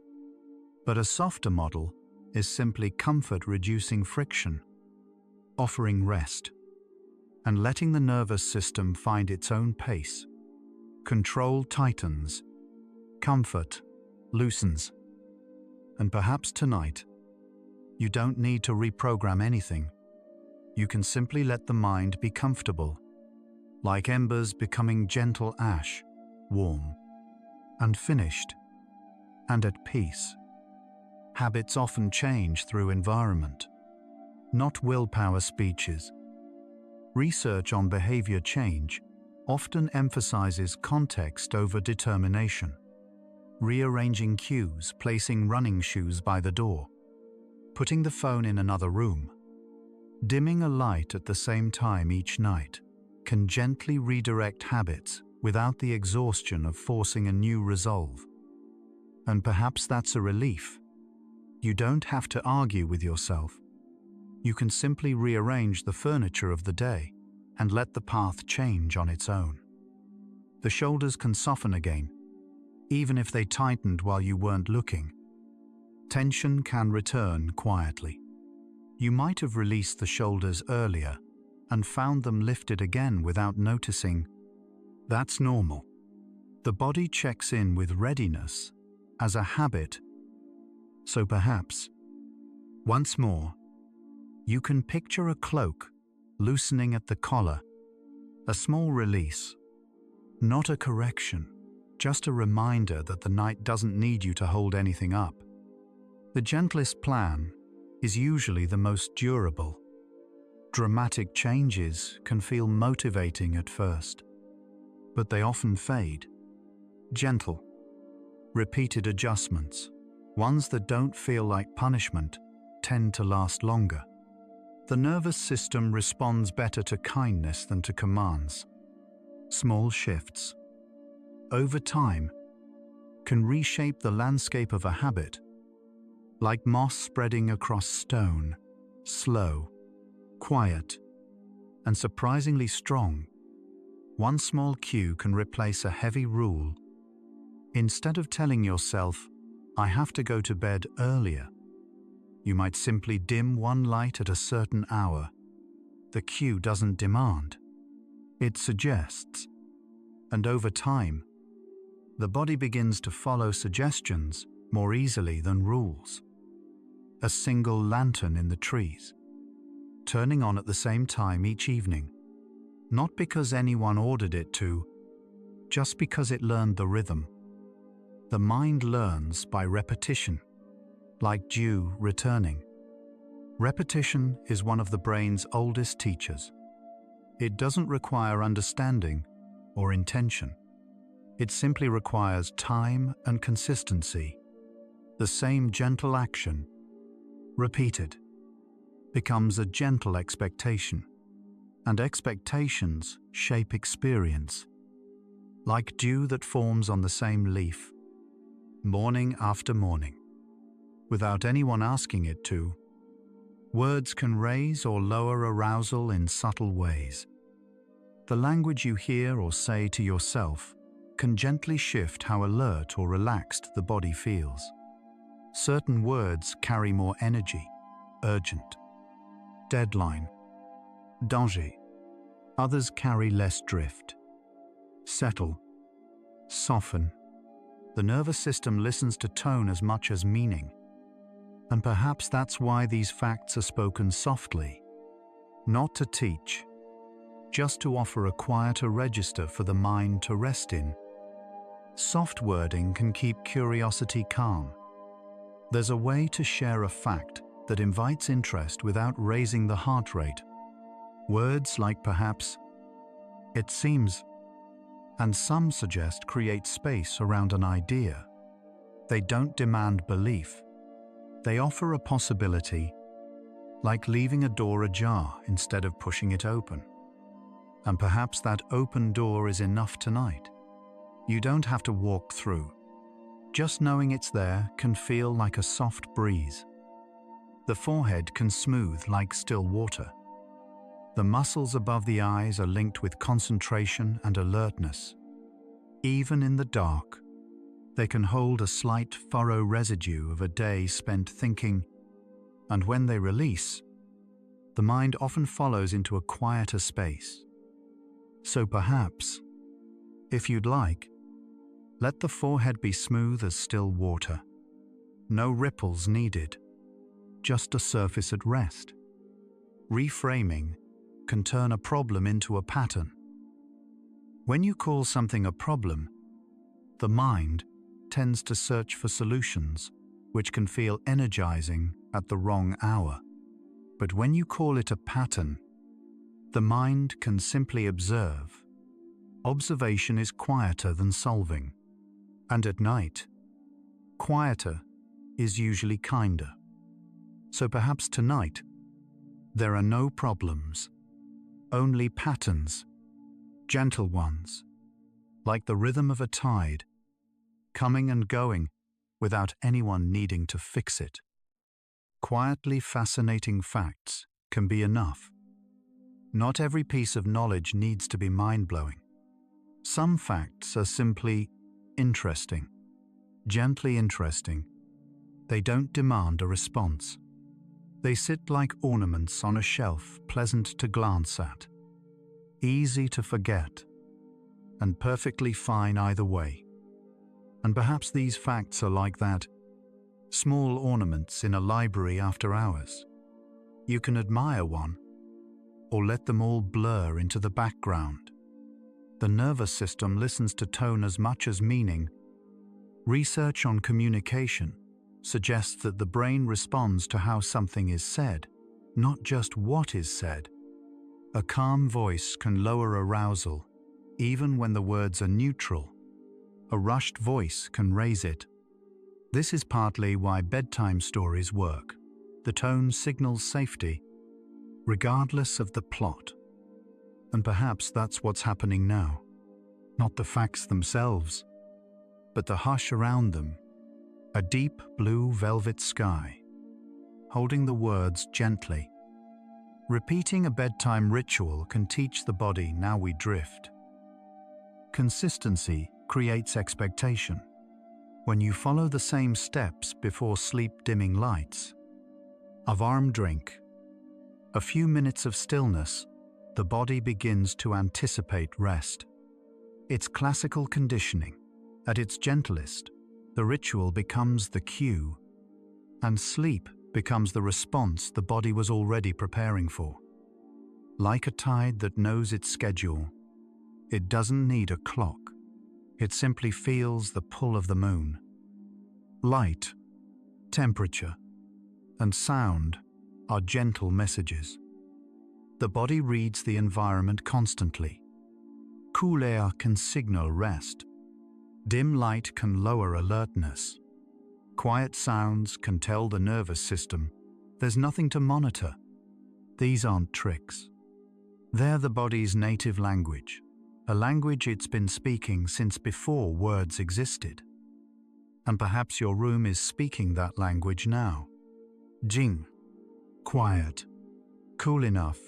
S1: But a softer model is simply comfort reducing friction, offering rest, and letting the nervous system find its own pace. Control tightens, comfort loosens. And perhaps tonight, you don't need to reprogram anything. You can simply let the mind be comfortable, like embers becoming gentle ash, warm, and finished, and at peace. Habits often change through environment, not willpower speeches. Research on behavior change often emphasizes context over determination. Rearranging cues, placing running shoes by the door, putting the phone in another room, dimming a light at the same time each night can gently redirect habits without the exhaustion of forcing a new resolve. And perhaps that's a relief. You don't have to argue with yourself. You can simply rearrange the furniture of the day and let the path change on its own. The shoulders can soften again, even if they tightened while you weren't looking. Tension can return quietly. You might have released the shoulders earlier and found them lifted again without noticing. That's normal. The body checks in with readiness as a habit. So perhaps, once more, you can picture a cloak loosening at the collar, a small release, not a correction, just a reminder that the night doesn't need you to hold anything up. The gentlest plan is usually the most durable. Dramatic changes can feel motivating at first, but they often fade. Gentle, repeated adjustments, ones that don't feel like punishment, tend to last longer. The nervous system responds better to kindness than to commands. Small shifts, over time, can reshape the landscape of a habit, like moss spreading across stone, slow, quiet, and surprisingly strong. One small cue can replace a heavy rule. Instead of telling yourself, "I have to go to bed earlier," you might simply dim one light at a certain hour. The cue doesn't demand, it suggests. And over time, the body begins to follow suggestions more easily than rules. A single lantern in the trees, turning on at the same time each evening, not because anyone ordered it to, just because it learned the rhythm. The mind learns by repetition, like dew returning. Repetition is one of the brain's oldest teachers. It doesn't require understanding or intention. It simply requires time and consistency. The same gentle action, repeated, becomes a gentle expectation, and expectations shape experience. Like dew that forms on the same leaf, morning after morning, without anyone asking it to. Words can raise or lower arousal in subtle ways. The language you hear or say to yourself can gently shift how alert or relaxed the body feels. Certain words carry more energy, urgent, deadline, danger. Others carry less drift, settle, soften. The nervous system listens to tone as much as meaning. And perhaps that's why these facts are spoken softly, not to teach, just to offer a quieter register for the mind to rest in. Soft wording can keep curiosity calm. There's a way to share a fact that invites interest without raising the heart rate. Words like perhaps, it seems, and some suggest create space around an idea. They don't demand belief. They offer a possibility, like leaving a door ajar instead of pushing it open. And perhaps that open door is enough tonight. You don't have to walk through. Just knowing it's there can feel like a soft breeze. The forehead can smooth like still water. The muscles above the eyes are linked with concentration and alertness. Even in the dark, they can hold a slight furrow residue of a day spent thinking, and when they release, the mind often follows into a quieter space. So perhaps, if you'd like, let the forehead be smooth as still water. No ripples needed, just a surface at rest. Reframing can turn a problem into a pattern. When you call something a problem, the mind tends to search for solutions, which can feel energizing at the wrong hour. But when you call it a pattern, the mind can simply observe. Observation is quieter than solving. And at night, quieter is usually kinder. So perhaps tonight, there are no problems, only patterns, gentle ones, like the rhythm of a tide, coming and going without anyone needing to fix it. Quietly fascinating facts can be enough. Not every piece of knowledge needs to be mind-blowing. Some facts are simply interesting, gently interesting. They don't demand a response. They sit like ornaments on a shelf, pleasant to glance at, easy to forget, and perfectly fine either way. And perhaps these facts are like that, small ornaments in a library after hours. You can admire one, or let them all blur into the background. The nervous system listens to tone as much as meaning. Research on communication suggests that the brain responds to how something is said, not just what is said. A calm voice can lower arousal, even when the words are neutral. A rushed voice can raise it. This is partly why bedtime stories work. The tone signals safety, regardless of the plot. And perhaps that's what's happening now. Not the facts themselves, but the hush around them. A deep blue velvet sky, holding the words gently. Repeating a bedtime ritual can teach the body now we drift. Consistency creates expectation. When you follow the same steps before sleep-dimming lights, a warm drink, a few minutes of stillness, the body begins to anticipate rest. It's classical conditioning. At its gentlest, the ritual becomes the cue, and sleep becomes the response the body was already preparing for. Like a tide that knows its schedule, it doesn't need a clock. It simply feels the pull of the moon. Light, temperature, and sound are gentle messages. The body reads the environment constantly. Cool air can signal rest. Dim light can lower alertness. Quiet sounds can tell the nervous system there's nothing to monitor. These aren't tricks. They're the body's native language, a language it's been speaking since before words existed. And perhaps your room is speaking that language now. Jing, quiet, cool enough.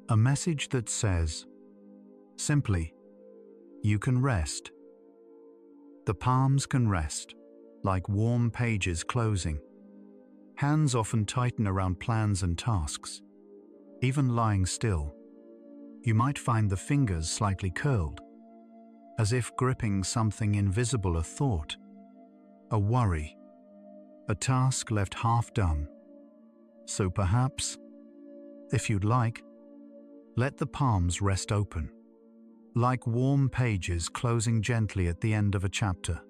S1: A message that says, simply, you can rest. The palms can rest, like warm pages closing. Hands often tighten around plans and tasks. Even lying still, you might find the fingers slightly curled, as if gripping something invisible, a thought, a worry, a task left half done. So perhaps, if you'd like, let the palms rest open, like warm pages closing gently at the end of a chapter.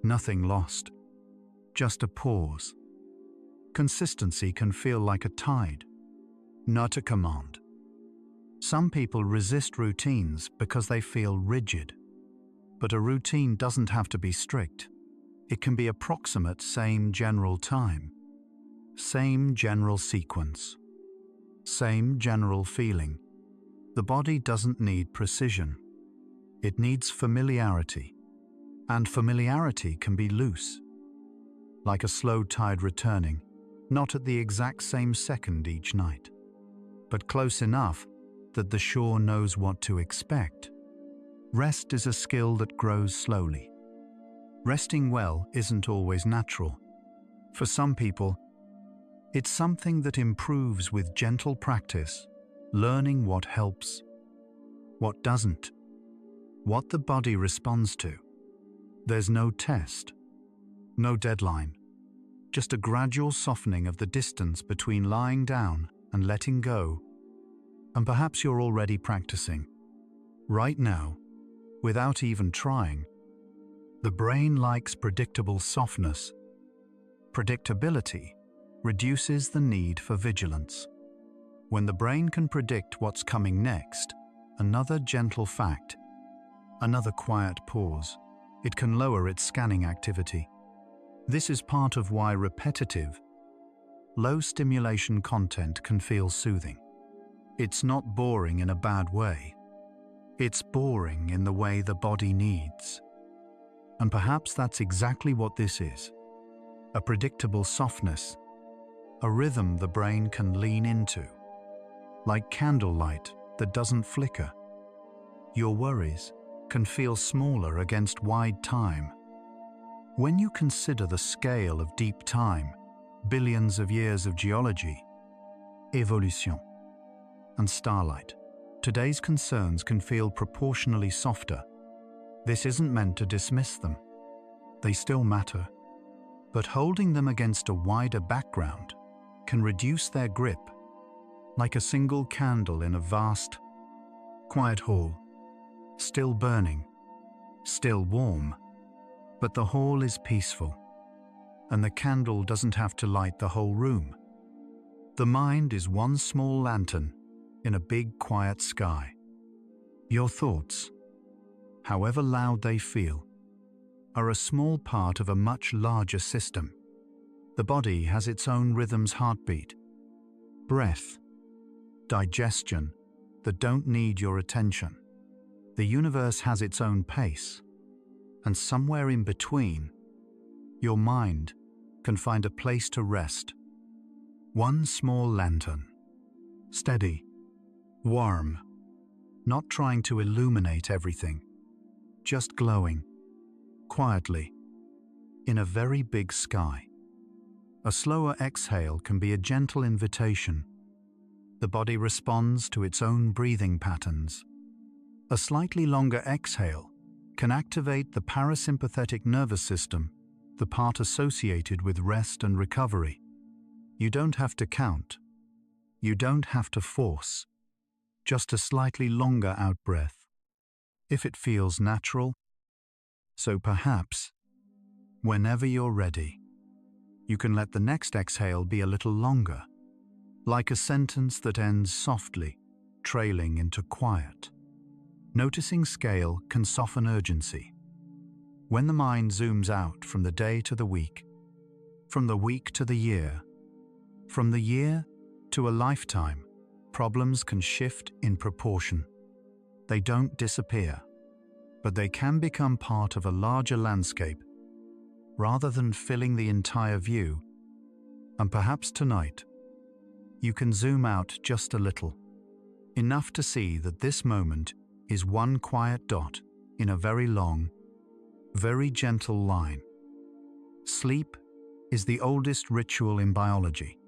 S1: Nothing lost, just a pause. Consistency can feel like a tide, not a command. Some people resist routines because they feel rigid, but a routine doesn't have to be strict. It can be approximate, same general time, same general sequence, same general feeling. The body doesn't need precision. It needs familiarity. And familiarity can be loose, like a slow tide returning, not at the exact same second each night, but close enough that the shore knows what to expect. Rest is a skill that grows slowly. Resting well isn't always natural. For some people, it's something that improves with gentle practice, learning what helps, what doesn't, what the body responds to. There's no test, no deadline, just a gradual softening of the distance between lying down and letting go. And perhaps you're already practicing. Right now, without even trying. The brain likes predictable softness. Predictability reduces the need for vigilance. When the brain can predict what's coming next, another gentle fact, another quiet pause, it can lower its scanning activity. This is part of why repetitive, low-stimulation content can feel soothing. It's not boring in a bad way. It's boring in the way the body needs. And perhaps that's exactly what this is. A predictable softness, a rhythm the brain can lean into, like candlelight that doesn't flicker. Your worries can feel smaller against wide time. When you consider the scale of deep time, billions of years of geology, evolution, and starlight, today's concerns can feel proportionally softer. This isn't meant to dismiss them. They still matter. But holding them against a wider background can reduce their grip, like a single candle in a vast, quiet hall, still burning, still warm, but the hall is peaceful, and the candle doesn't have to light the whole room. The mind is one small lantern in a big, quiet sky. Your thoughts, however loud they feel, are a small part of a much larger system. The body has its own rhythms, heartbeat, breath, digestion that don't need your attention. The universe has its own pace, and somewhere in between, your mind can find a place to rest. One small lantern, steady, warm, not trying to illuminate everything, just glowing, quietly, in a very big sky. A slower exhale can be a gentle invitation. The body responds to its own breathing patterns. A slightly longer exhale can activate the parasympathetic nervous system, the part associated with rest and recovery. You don't have to count. You don't have to force. Just a slightly longer out-breath, if it feels natural. So perhaps, whenever you're ready, you can let the next exhale be a little longer, like a sentence that ends softly, trailing into quiet. Noticing scale can soften urgency. When the mind zooms out from the day to the week, from the week to the year, from the year to a lifetime, problems can shift in proportion. They don't disappear, but they can become part of a larger landscape rather than filling the entire view. And perhaps tonight, you can zoom out just a little, enough to see that this moment is one quiet dot in a very long, very gentle line. Sleep is the oldest ritual in biology.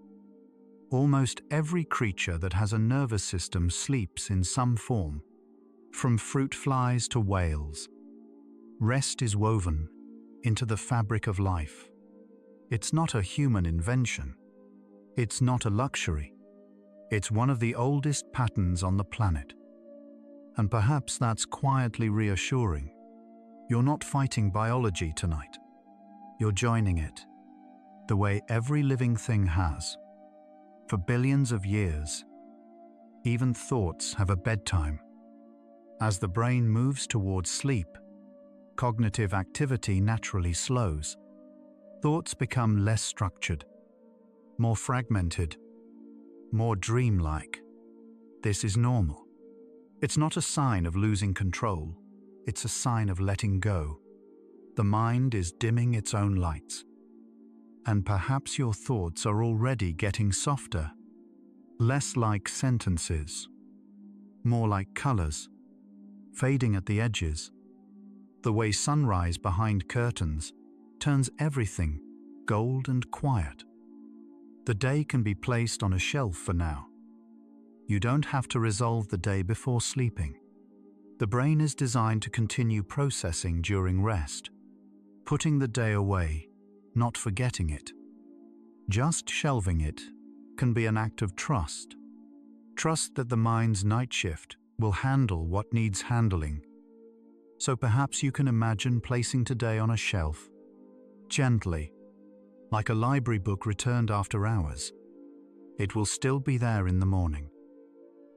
S1: Almost every creature that has a nervous system sleeps in some form, from fruit flies to whales. Rest is woven into the fabric of life. It's not a human invention. It's not a luxury. It's one of the oldest patterns on the planet. And perhaps that's quietly reassuring. You're not fighting biology tonight. You're joining it, the way every living thing has. For billions of years, even thoughts have a bedtime. As the brain moves towards sleep, cognitive activity naturally slows. Thoughts become less structured, more fragmented, more dreamlike. This is normal. It's not a sign of losing control. It's a sign of letting go. The mind is dimming its own lights. And perhaps your thoughts are already getting softer, less like sentences, more like colors, fading at the edges. The way sunrise behind curtains turns everything gold and quiet. The day can be placed on a shelf for now. You don't have to resolve the day before sleeping. The brain is designed to continue processing during rest, putting the day away, not forgetting it. Just shelving it can be an act of trust. Trust that the mind's night shift will handle what needs handling. So perhaps you can imagine placing today on a shelf, gently, like a library book returned after hours. It will still be there in the morning.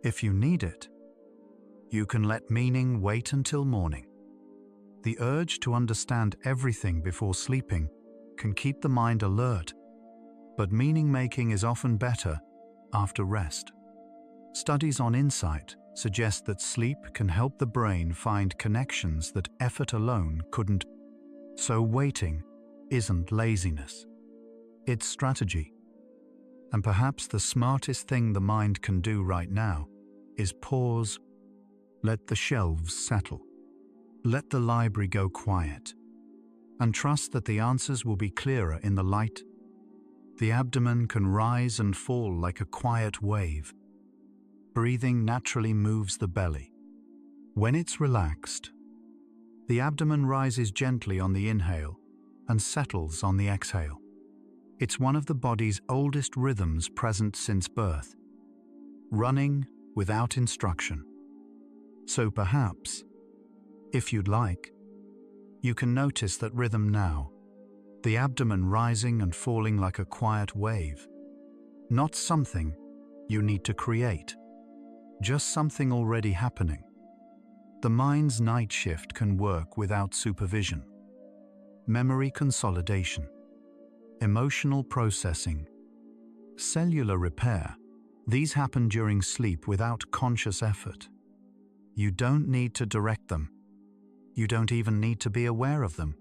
S1: If you need it, you can let meaning wait until morning. The urge to understand everything before sleeping can keep the mind alert, but meaning making is often better after rest. Studies on insight suggest that sleep can help the brain find connections that effort alone couldn't. So waiting isn't laziness. It's strategy. And perhaps the smartest thing the mind can do right now is pause, let the shelves settle, let the library go quiet, and trust that the answers will be clearer in the light. The abdomen can rise and fall like a quiet wave. Breathing naturally moves the belly. When it's relaxed, the abdomen rises gently on the inhale and settles on the exhale. It's one of the body's oldest rhythms present since birth, running without instruction. So perhaps, if you'd like, you can notice that rhythm now, the abdomen rising and falling like a quiet wave. Not something you need to create, just something already happening. The mind's night shift can work without supervision. Memory consolidation, emotional processing, cellular repair, these happen during sleep without conscious effort. You don't need to direct them. You don't even need to be aware of them.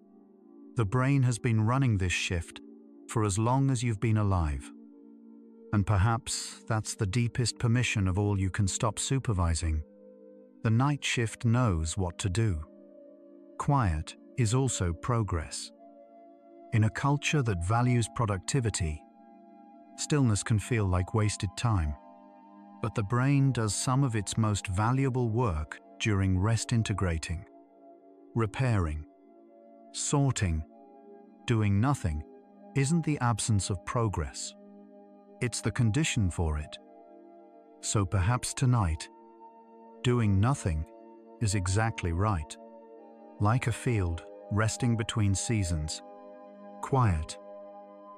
S1: The brain has been running this shift for as long as you've been alive. And perhaps that's the deepest permission of all you can stop supervising. The night shift knows what to do. Quiet is also progress. In a culture that values productivity, stillness can feel like wasted time. But the brain does some of its most valuable work during rest, integrating, repairing, sorting. Doing nothing isn't the absence of progress. It's the condition for it. So perhaps tonight, doing nothing is exactly right. Like a field resting between seasons, quiet,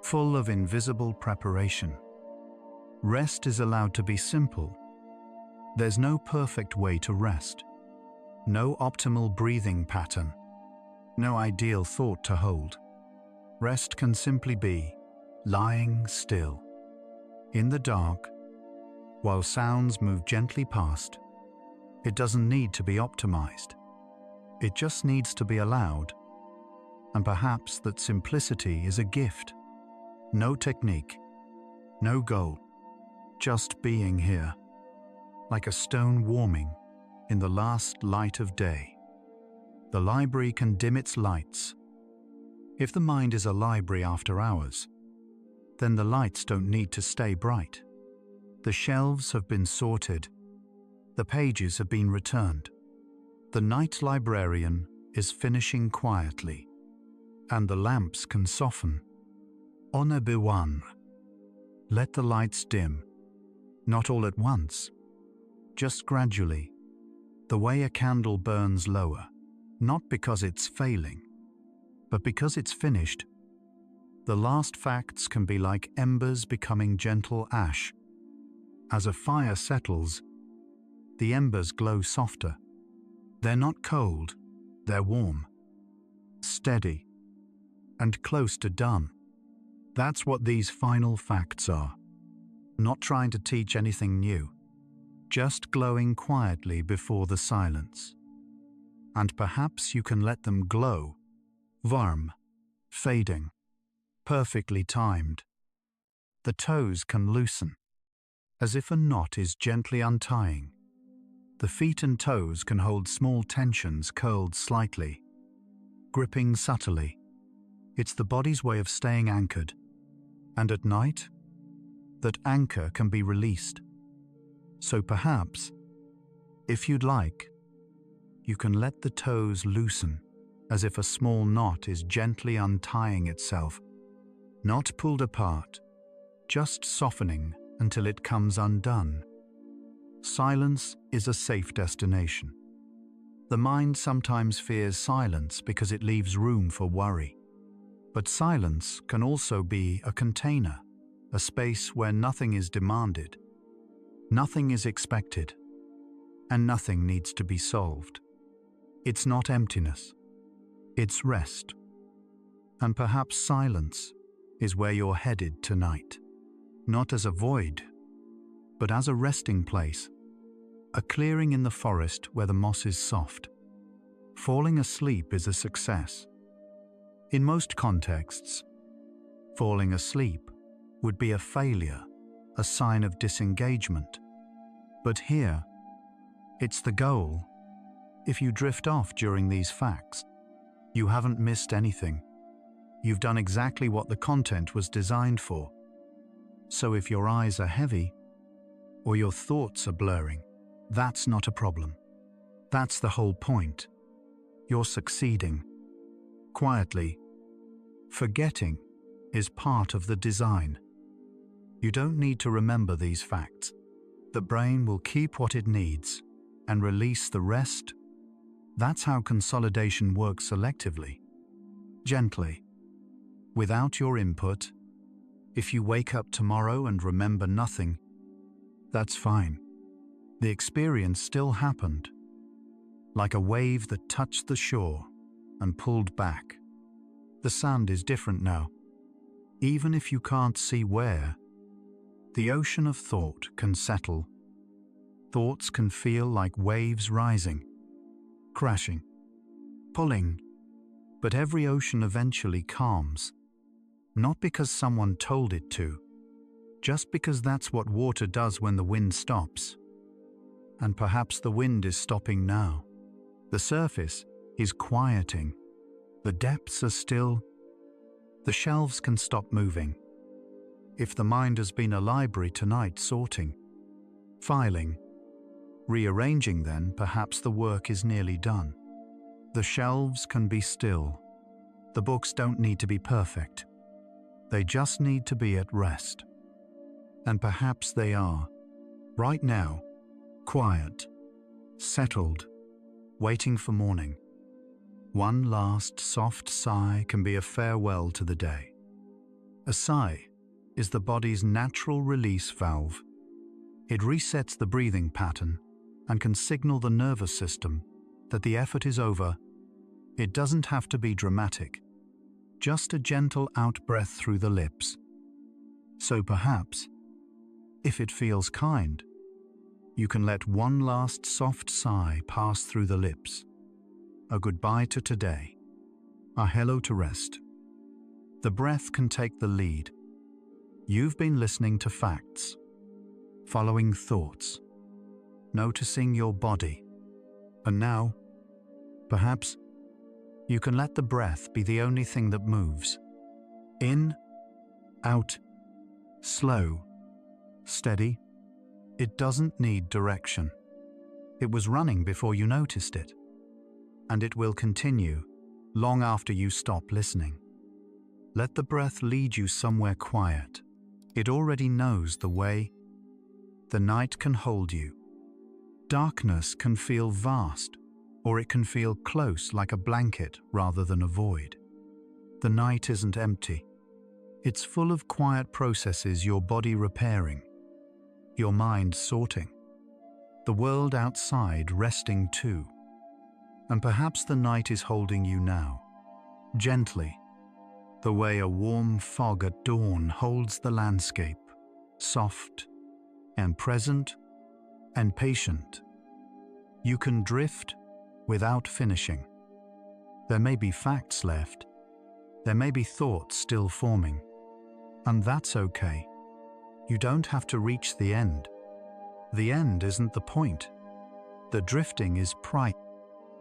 S1: full of invisible preparation. Rest is allowed to be simple. There's no perfect way to rest, no optimal breathing pattern, no ideal thought to hold. Rest can simply be lying still, in the dark, while sounds move gently past. It doesn't need to be optimized. It just needs to be allowed. And perhaps that simplicity is a gift. No technique, no goal, just being here, like a stone warming in the last light of day. The library can dim its lights. If the mind is a library after hours, then the lights don't need to stay bright. The shelves have been sorted. The pages have been returned. The night librarian is finishing quietly, and the lamps can soften. Onebiwan. Let the lights dim, not all at once, just gradually, the way a candle burns lower, not because it's failing, but because it's finished. The last facts can be like embers becoming gentle ash. As a fire settles, the embers glow softer. They're not cold, they're warm, steady, and close to done. That's what these final facts are. Not trying to teach anything new, just glowing quietly before the silence. And perhaps you can let them glow warm, fading, perfectly timed. The toes can loosen, as if a knot is gently untying. The feet and toes can hold small tensions curled slightly, gripping subtly. It's the body's way of staying anchored. And at night, that anchor can be released. So perhaps, if you'd like, you can let the toes loosen, as if a small knot is gently untying itself, not pulled apart, just softening until it comes undone. Silence is a safe destination. The mind sometimes fears silence because it leaves room for worry. But silence can also be a container, a space where nothing is demanded, nothing is expected, and nothing needs to be solved. It's not emptiness, it's rest. And perhaps silence is where you're headed tonight, not as a void, but as a resting place, a clearing in the forest where the moss is soft. Falling asleep is a success. In most contexts, falling asleep would be a failure, a sign of disengagement. But here, it's the goal. If you drift off during these facts, you haven't missed anything. You've done exactly what the content was designed for. So if your eyes are heavy, or your thoughts are blurring, that's not a problem. That's the whole point. You're succeeding. Quietly. Forgetting is part of the design. You don't need to remember these facts. The brain will keep what it needs and release the rest. That's how consolidation works selectively. Gently. Without your input. If you wake up tomorrow and remember nothing, that's fine. The experience still happened. Like a wave that touched the shore and pulled back. The sand is different now. Even if you can't see where, the ocean of thought can settle. Thoughts can feel like waves rising, crashing, pulling, but every ocean eventually calms. Not because someone told it to, just because that's what water does when the wind stops. And perhaps the wind is stopping now. The surface is quieting. The depths are still. The shelves can stop moving. If the mind has been a library tonight sorting, filing, rearranging, then perhaps the work is nearly done. The shelves can be still. The books don't need to be perfect. They just need to be at rest. And perhaps they are, right now, quiet, settled, waiting for morning. One last soft sigh can be a farewell to the day. A sigh is the body's natural release valve. It resets the breathing pattern and can signal the nervous system that the effort is over. It doesn't have to be dramatic, just a gentle out-breath through the lips. So perhaps, if it feels kind, you can let one last soft sigh pass through the lips. A goodbye to today, a hello to rest. The breath can take the lead. You've been listening to facts, following thoughts, noticing your body. And now, perhaps, you can let the breath be the only thing that moves. In, out, slow, steady. It doesn't need direction. It was running before you noticed it. And it will continue long after you stop listening. Let the breath lead you somewhere quiet. It already knows the way. The night can hold you. Darkness can feel vast, or it can feel close like a blanket rather than a void. The night isn't empty. It's full of quiet processes, your body repairing, your mind sorting, the world outside resting too. And perhaps the night is holding you now, gently, the way a warm fog at dawn holds the landscape, soft and present and patient. You can drift without finishing. There may be facts left, There may be thoughts still forming, and that's okay. You don't have to reach the end. The end isn't the point. The drifting is private.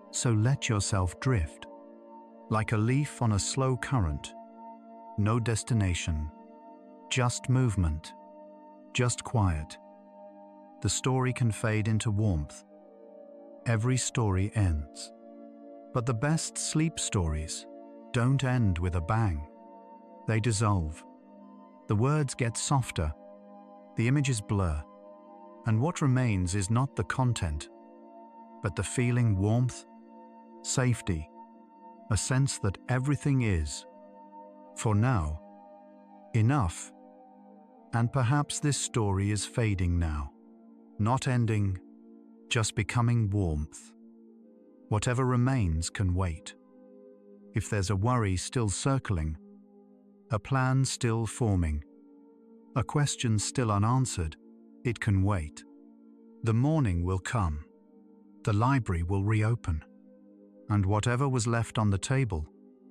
S1: So let yourself drift, like a leaf on a slow current. No destination, just movement, just quiet. The story can fade into warmth. Every story ends. But the best sleep stories don't end with a bang. They dissolve. The words get softer, the images blur, and what remains is not the content, but the feeling, warmth, safety, a sense that everything is, for now, enough. And perhaps this story is fading now, not ending, just becoming warmth. Whatever remains can wait. If there's a worry still circling, a plan still forming, a question still unanswered, it can wait. The morning will come, the library will reopen, and whatever was left on the table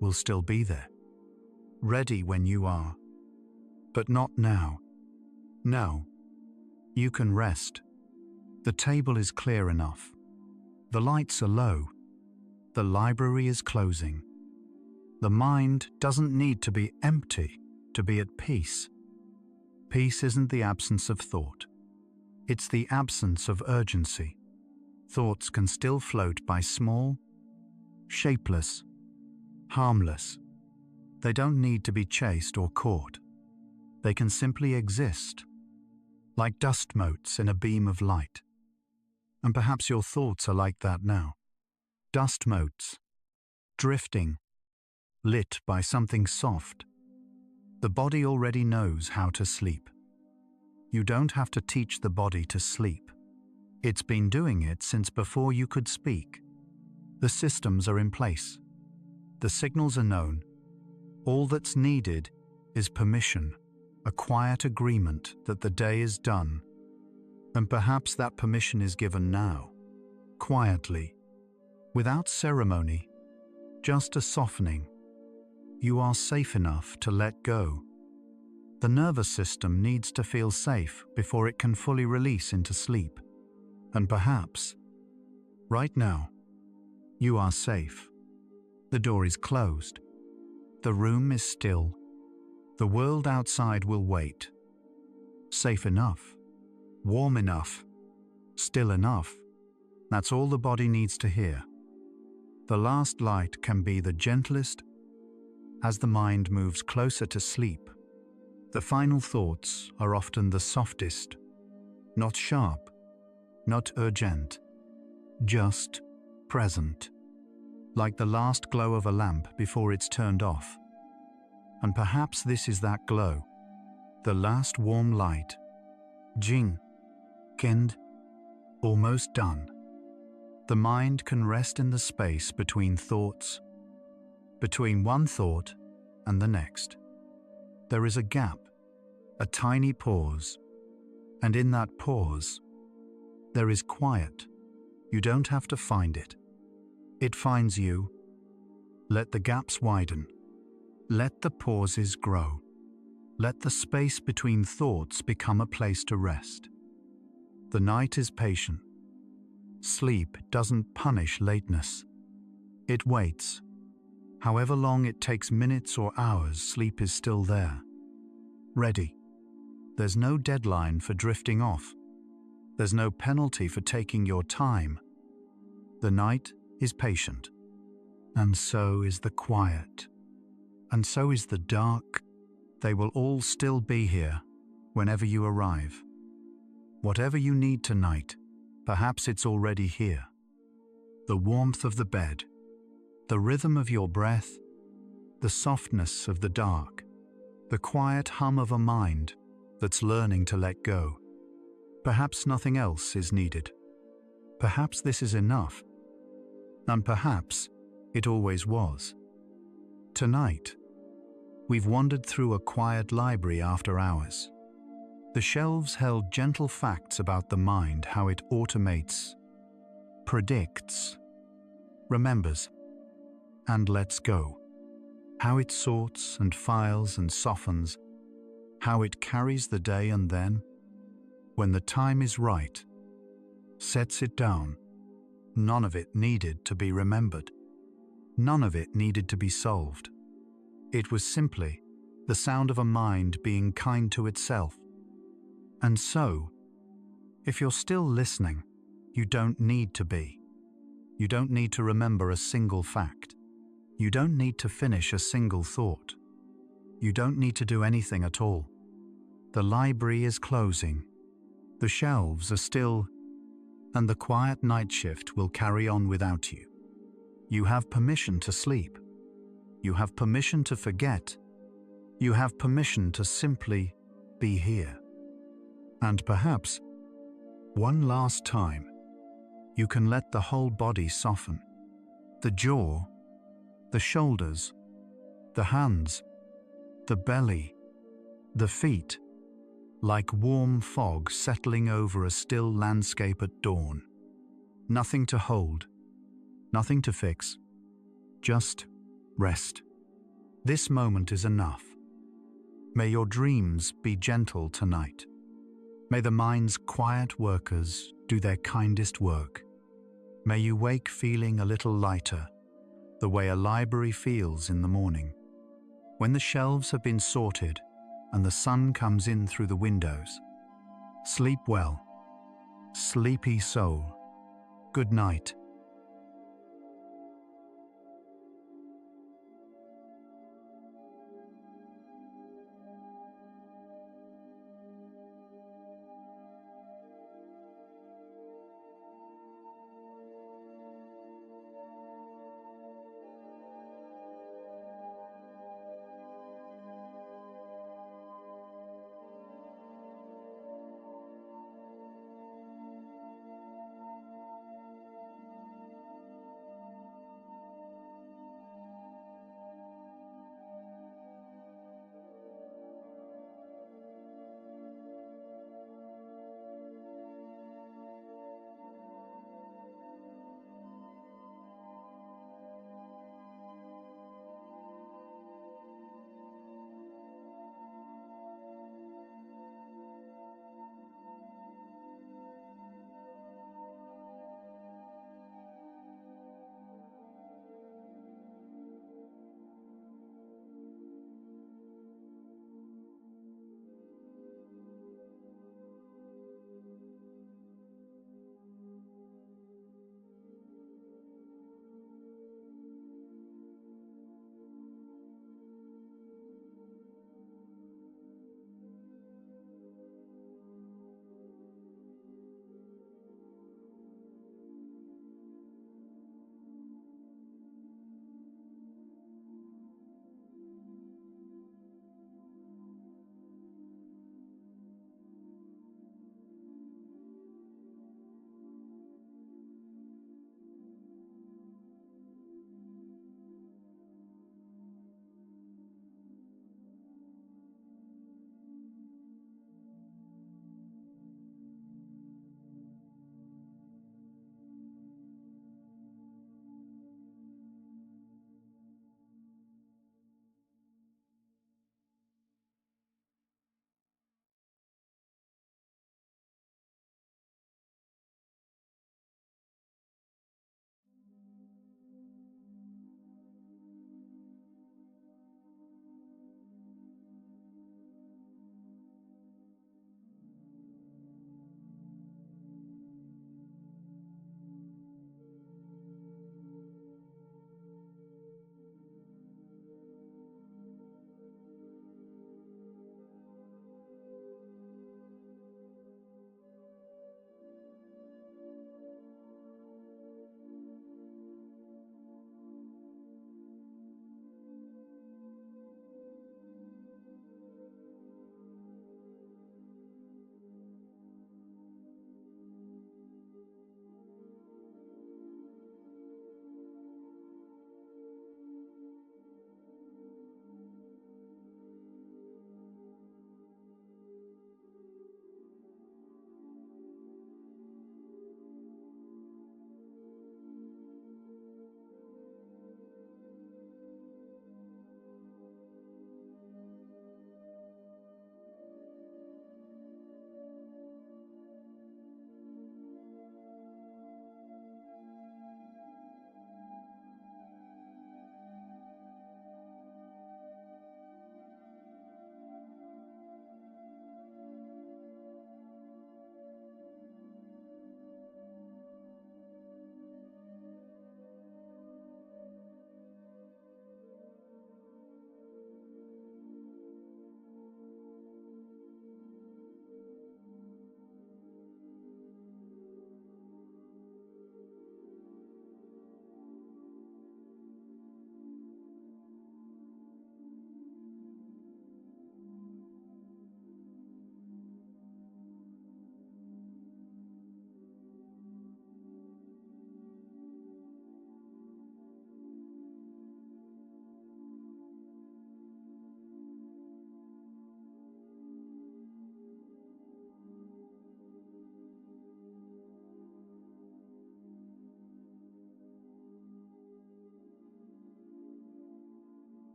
S1: will still be there, ready when you are. But not now. Now, you can rest. The table is clear enough. The lights are low. The library is closing. The mind doesn't need to be empty to be at peace. Peace isn't the absence of thought. It's the absence of urgency. Thoughts can still float by small, shapeless, harmless. They don't need to be chased or caught. They can simply exist, like dust motes in a beam of light. And perhaps your thoughts are like that now. Dust motes, drifting, lit by something soft. The body already knows how to sleep. You don't have to teach the body to sleep. It's been doing it since before you could speak. The systems are in place. The signals are known. All that's needed is permission, a quiet agreement that the day is done. And perhaps that permission is given now, quietly, without ceremony, just a softening. You are safe enough to let go. The nervous system needs to feel safe before it can fully release into sleep. And perhaps, right now, you are safe. The door is closed. The room is still. The world outside will wait. Safe enough. Warm enough, still enough. That's all the body needs to hear. The last light can be the gentlest as the mind moves closer to sleep. The final thoughts are often the softest, not sharp, not urgent, just present, like the last glow of a lamp before it's turned off. And perhaps this is that glow, the last warm light. Jing. Kind, almost done. The mind can rest in the space between thoughts, between one thought and the next. There is a gap, a tiny pause, and in that pause, there is quiet. You don't have to find it. It finds you. Let the gaps widen. Let the pauses grow. Let the space between thoughts become a place to rest. The night is patient. Sleep doesn't punish lateness. It waits. However long it takes, minutes or hours, sleep is still there. Ready. There's no deadline for drifting off. There's no penalty for taking your time. The night is patient. And so is the quiet. And so is the dark. They will all still be here whenever you arrive. Whatever you need tonight, perhaps it's already here. The warmth of the bed, the rhythm of your breath, the softness of the dark, the quiet hum of a mind that's learning to let go. Perhaps nothing else is needed. Perhaps this is enough. And perhaps it always was. Tonight, we've wandered through a quiet library after hours. The shelves held gentle facts about the mind, how it automates, predicts, remembers, and lets go. how it sorts and files and softens, how it carries the day, and then, when the time is right, sets it down. None of it needed to be remembered. None of it needed to be solved. It was simply the sound of a mind being kind to itself. And so, if you're still listening, you don't need to be. You don't need to remember a single fact. You don't need to finish a single thought. You don't need to do anything at all. The library is closing. The shelves are still, and the quiet night shift will carry on without you. You have permission to sleep. You have permission to forget. You have permission to simply be here. And perhaps, one last time, you can let the whole body soften. The jaw, the shoulders, the hands, the belly, the feet, like warm fog settling over a still landscape at dawn. Nothing to hold, nothing to fix, just rest. This moment is enough. May your dreams be gentle tonight. May the mind's quiet workers do their kindest work. May you wake feeling a little lighter, the way a library feels in the morning. When the shelves have been sorted and the sun comes in through the windows. Sleep well. Sleepy soul. Good night.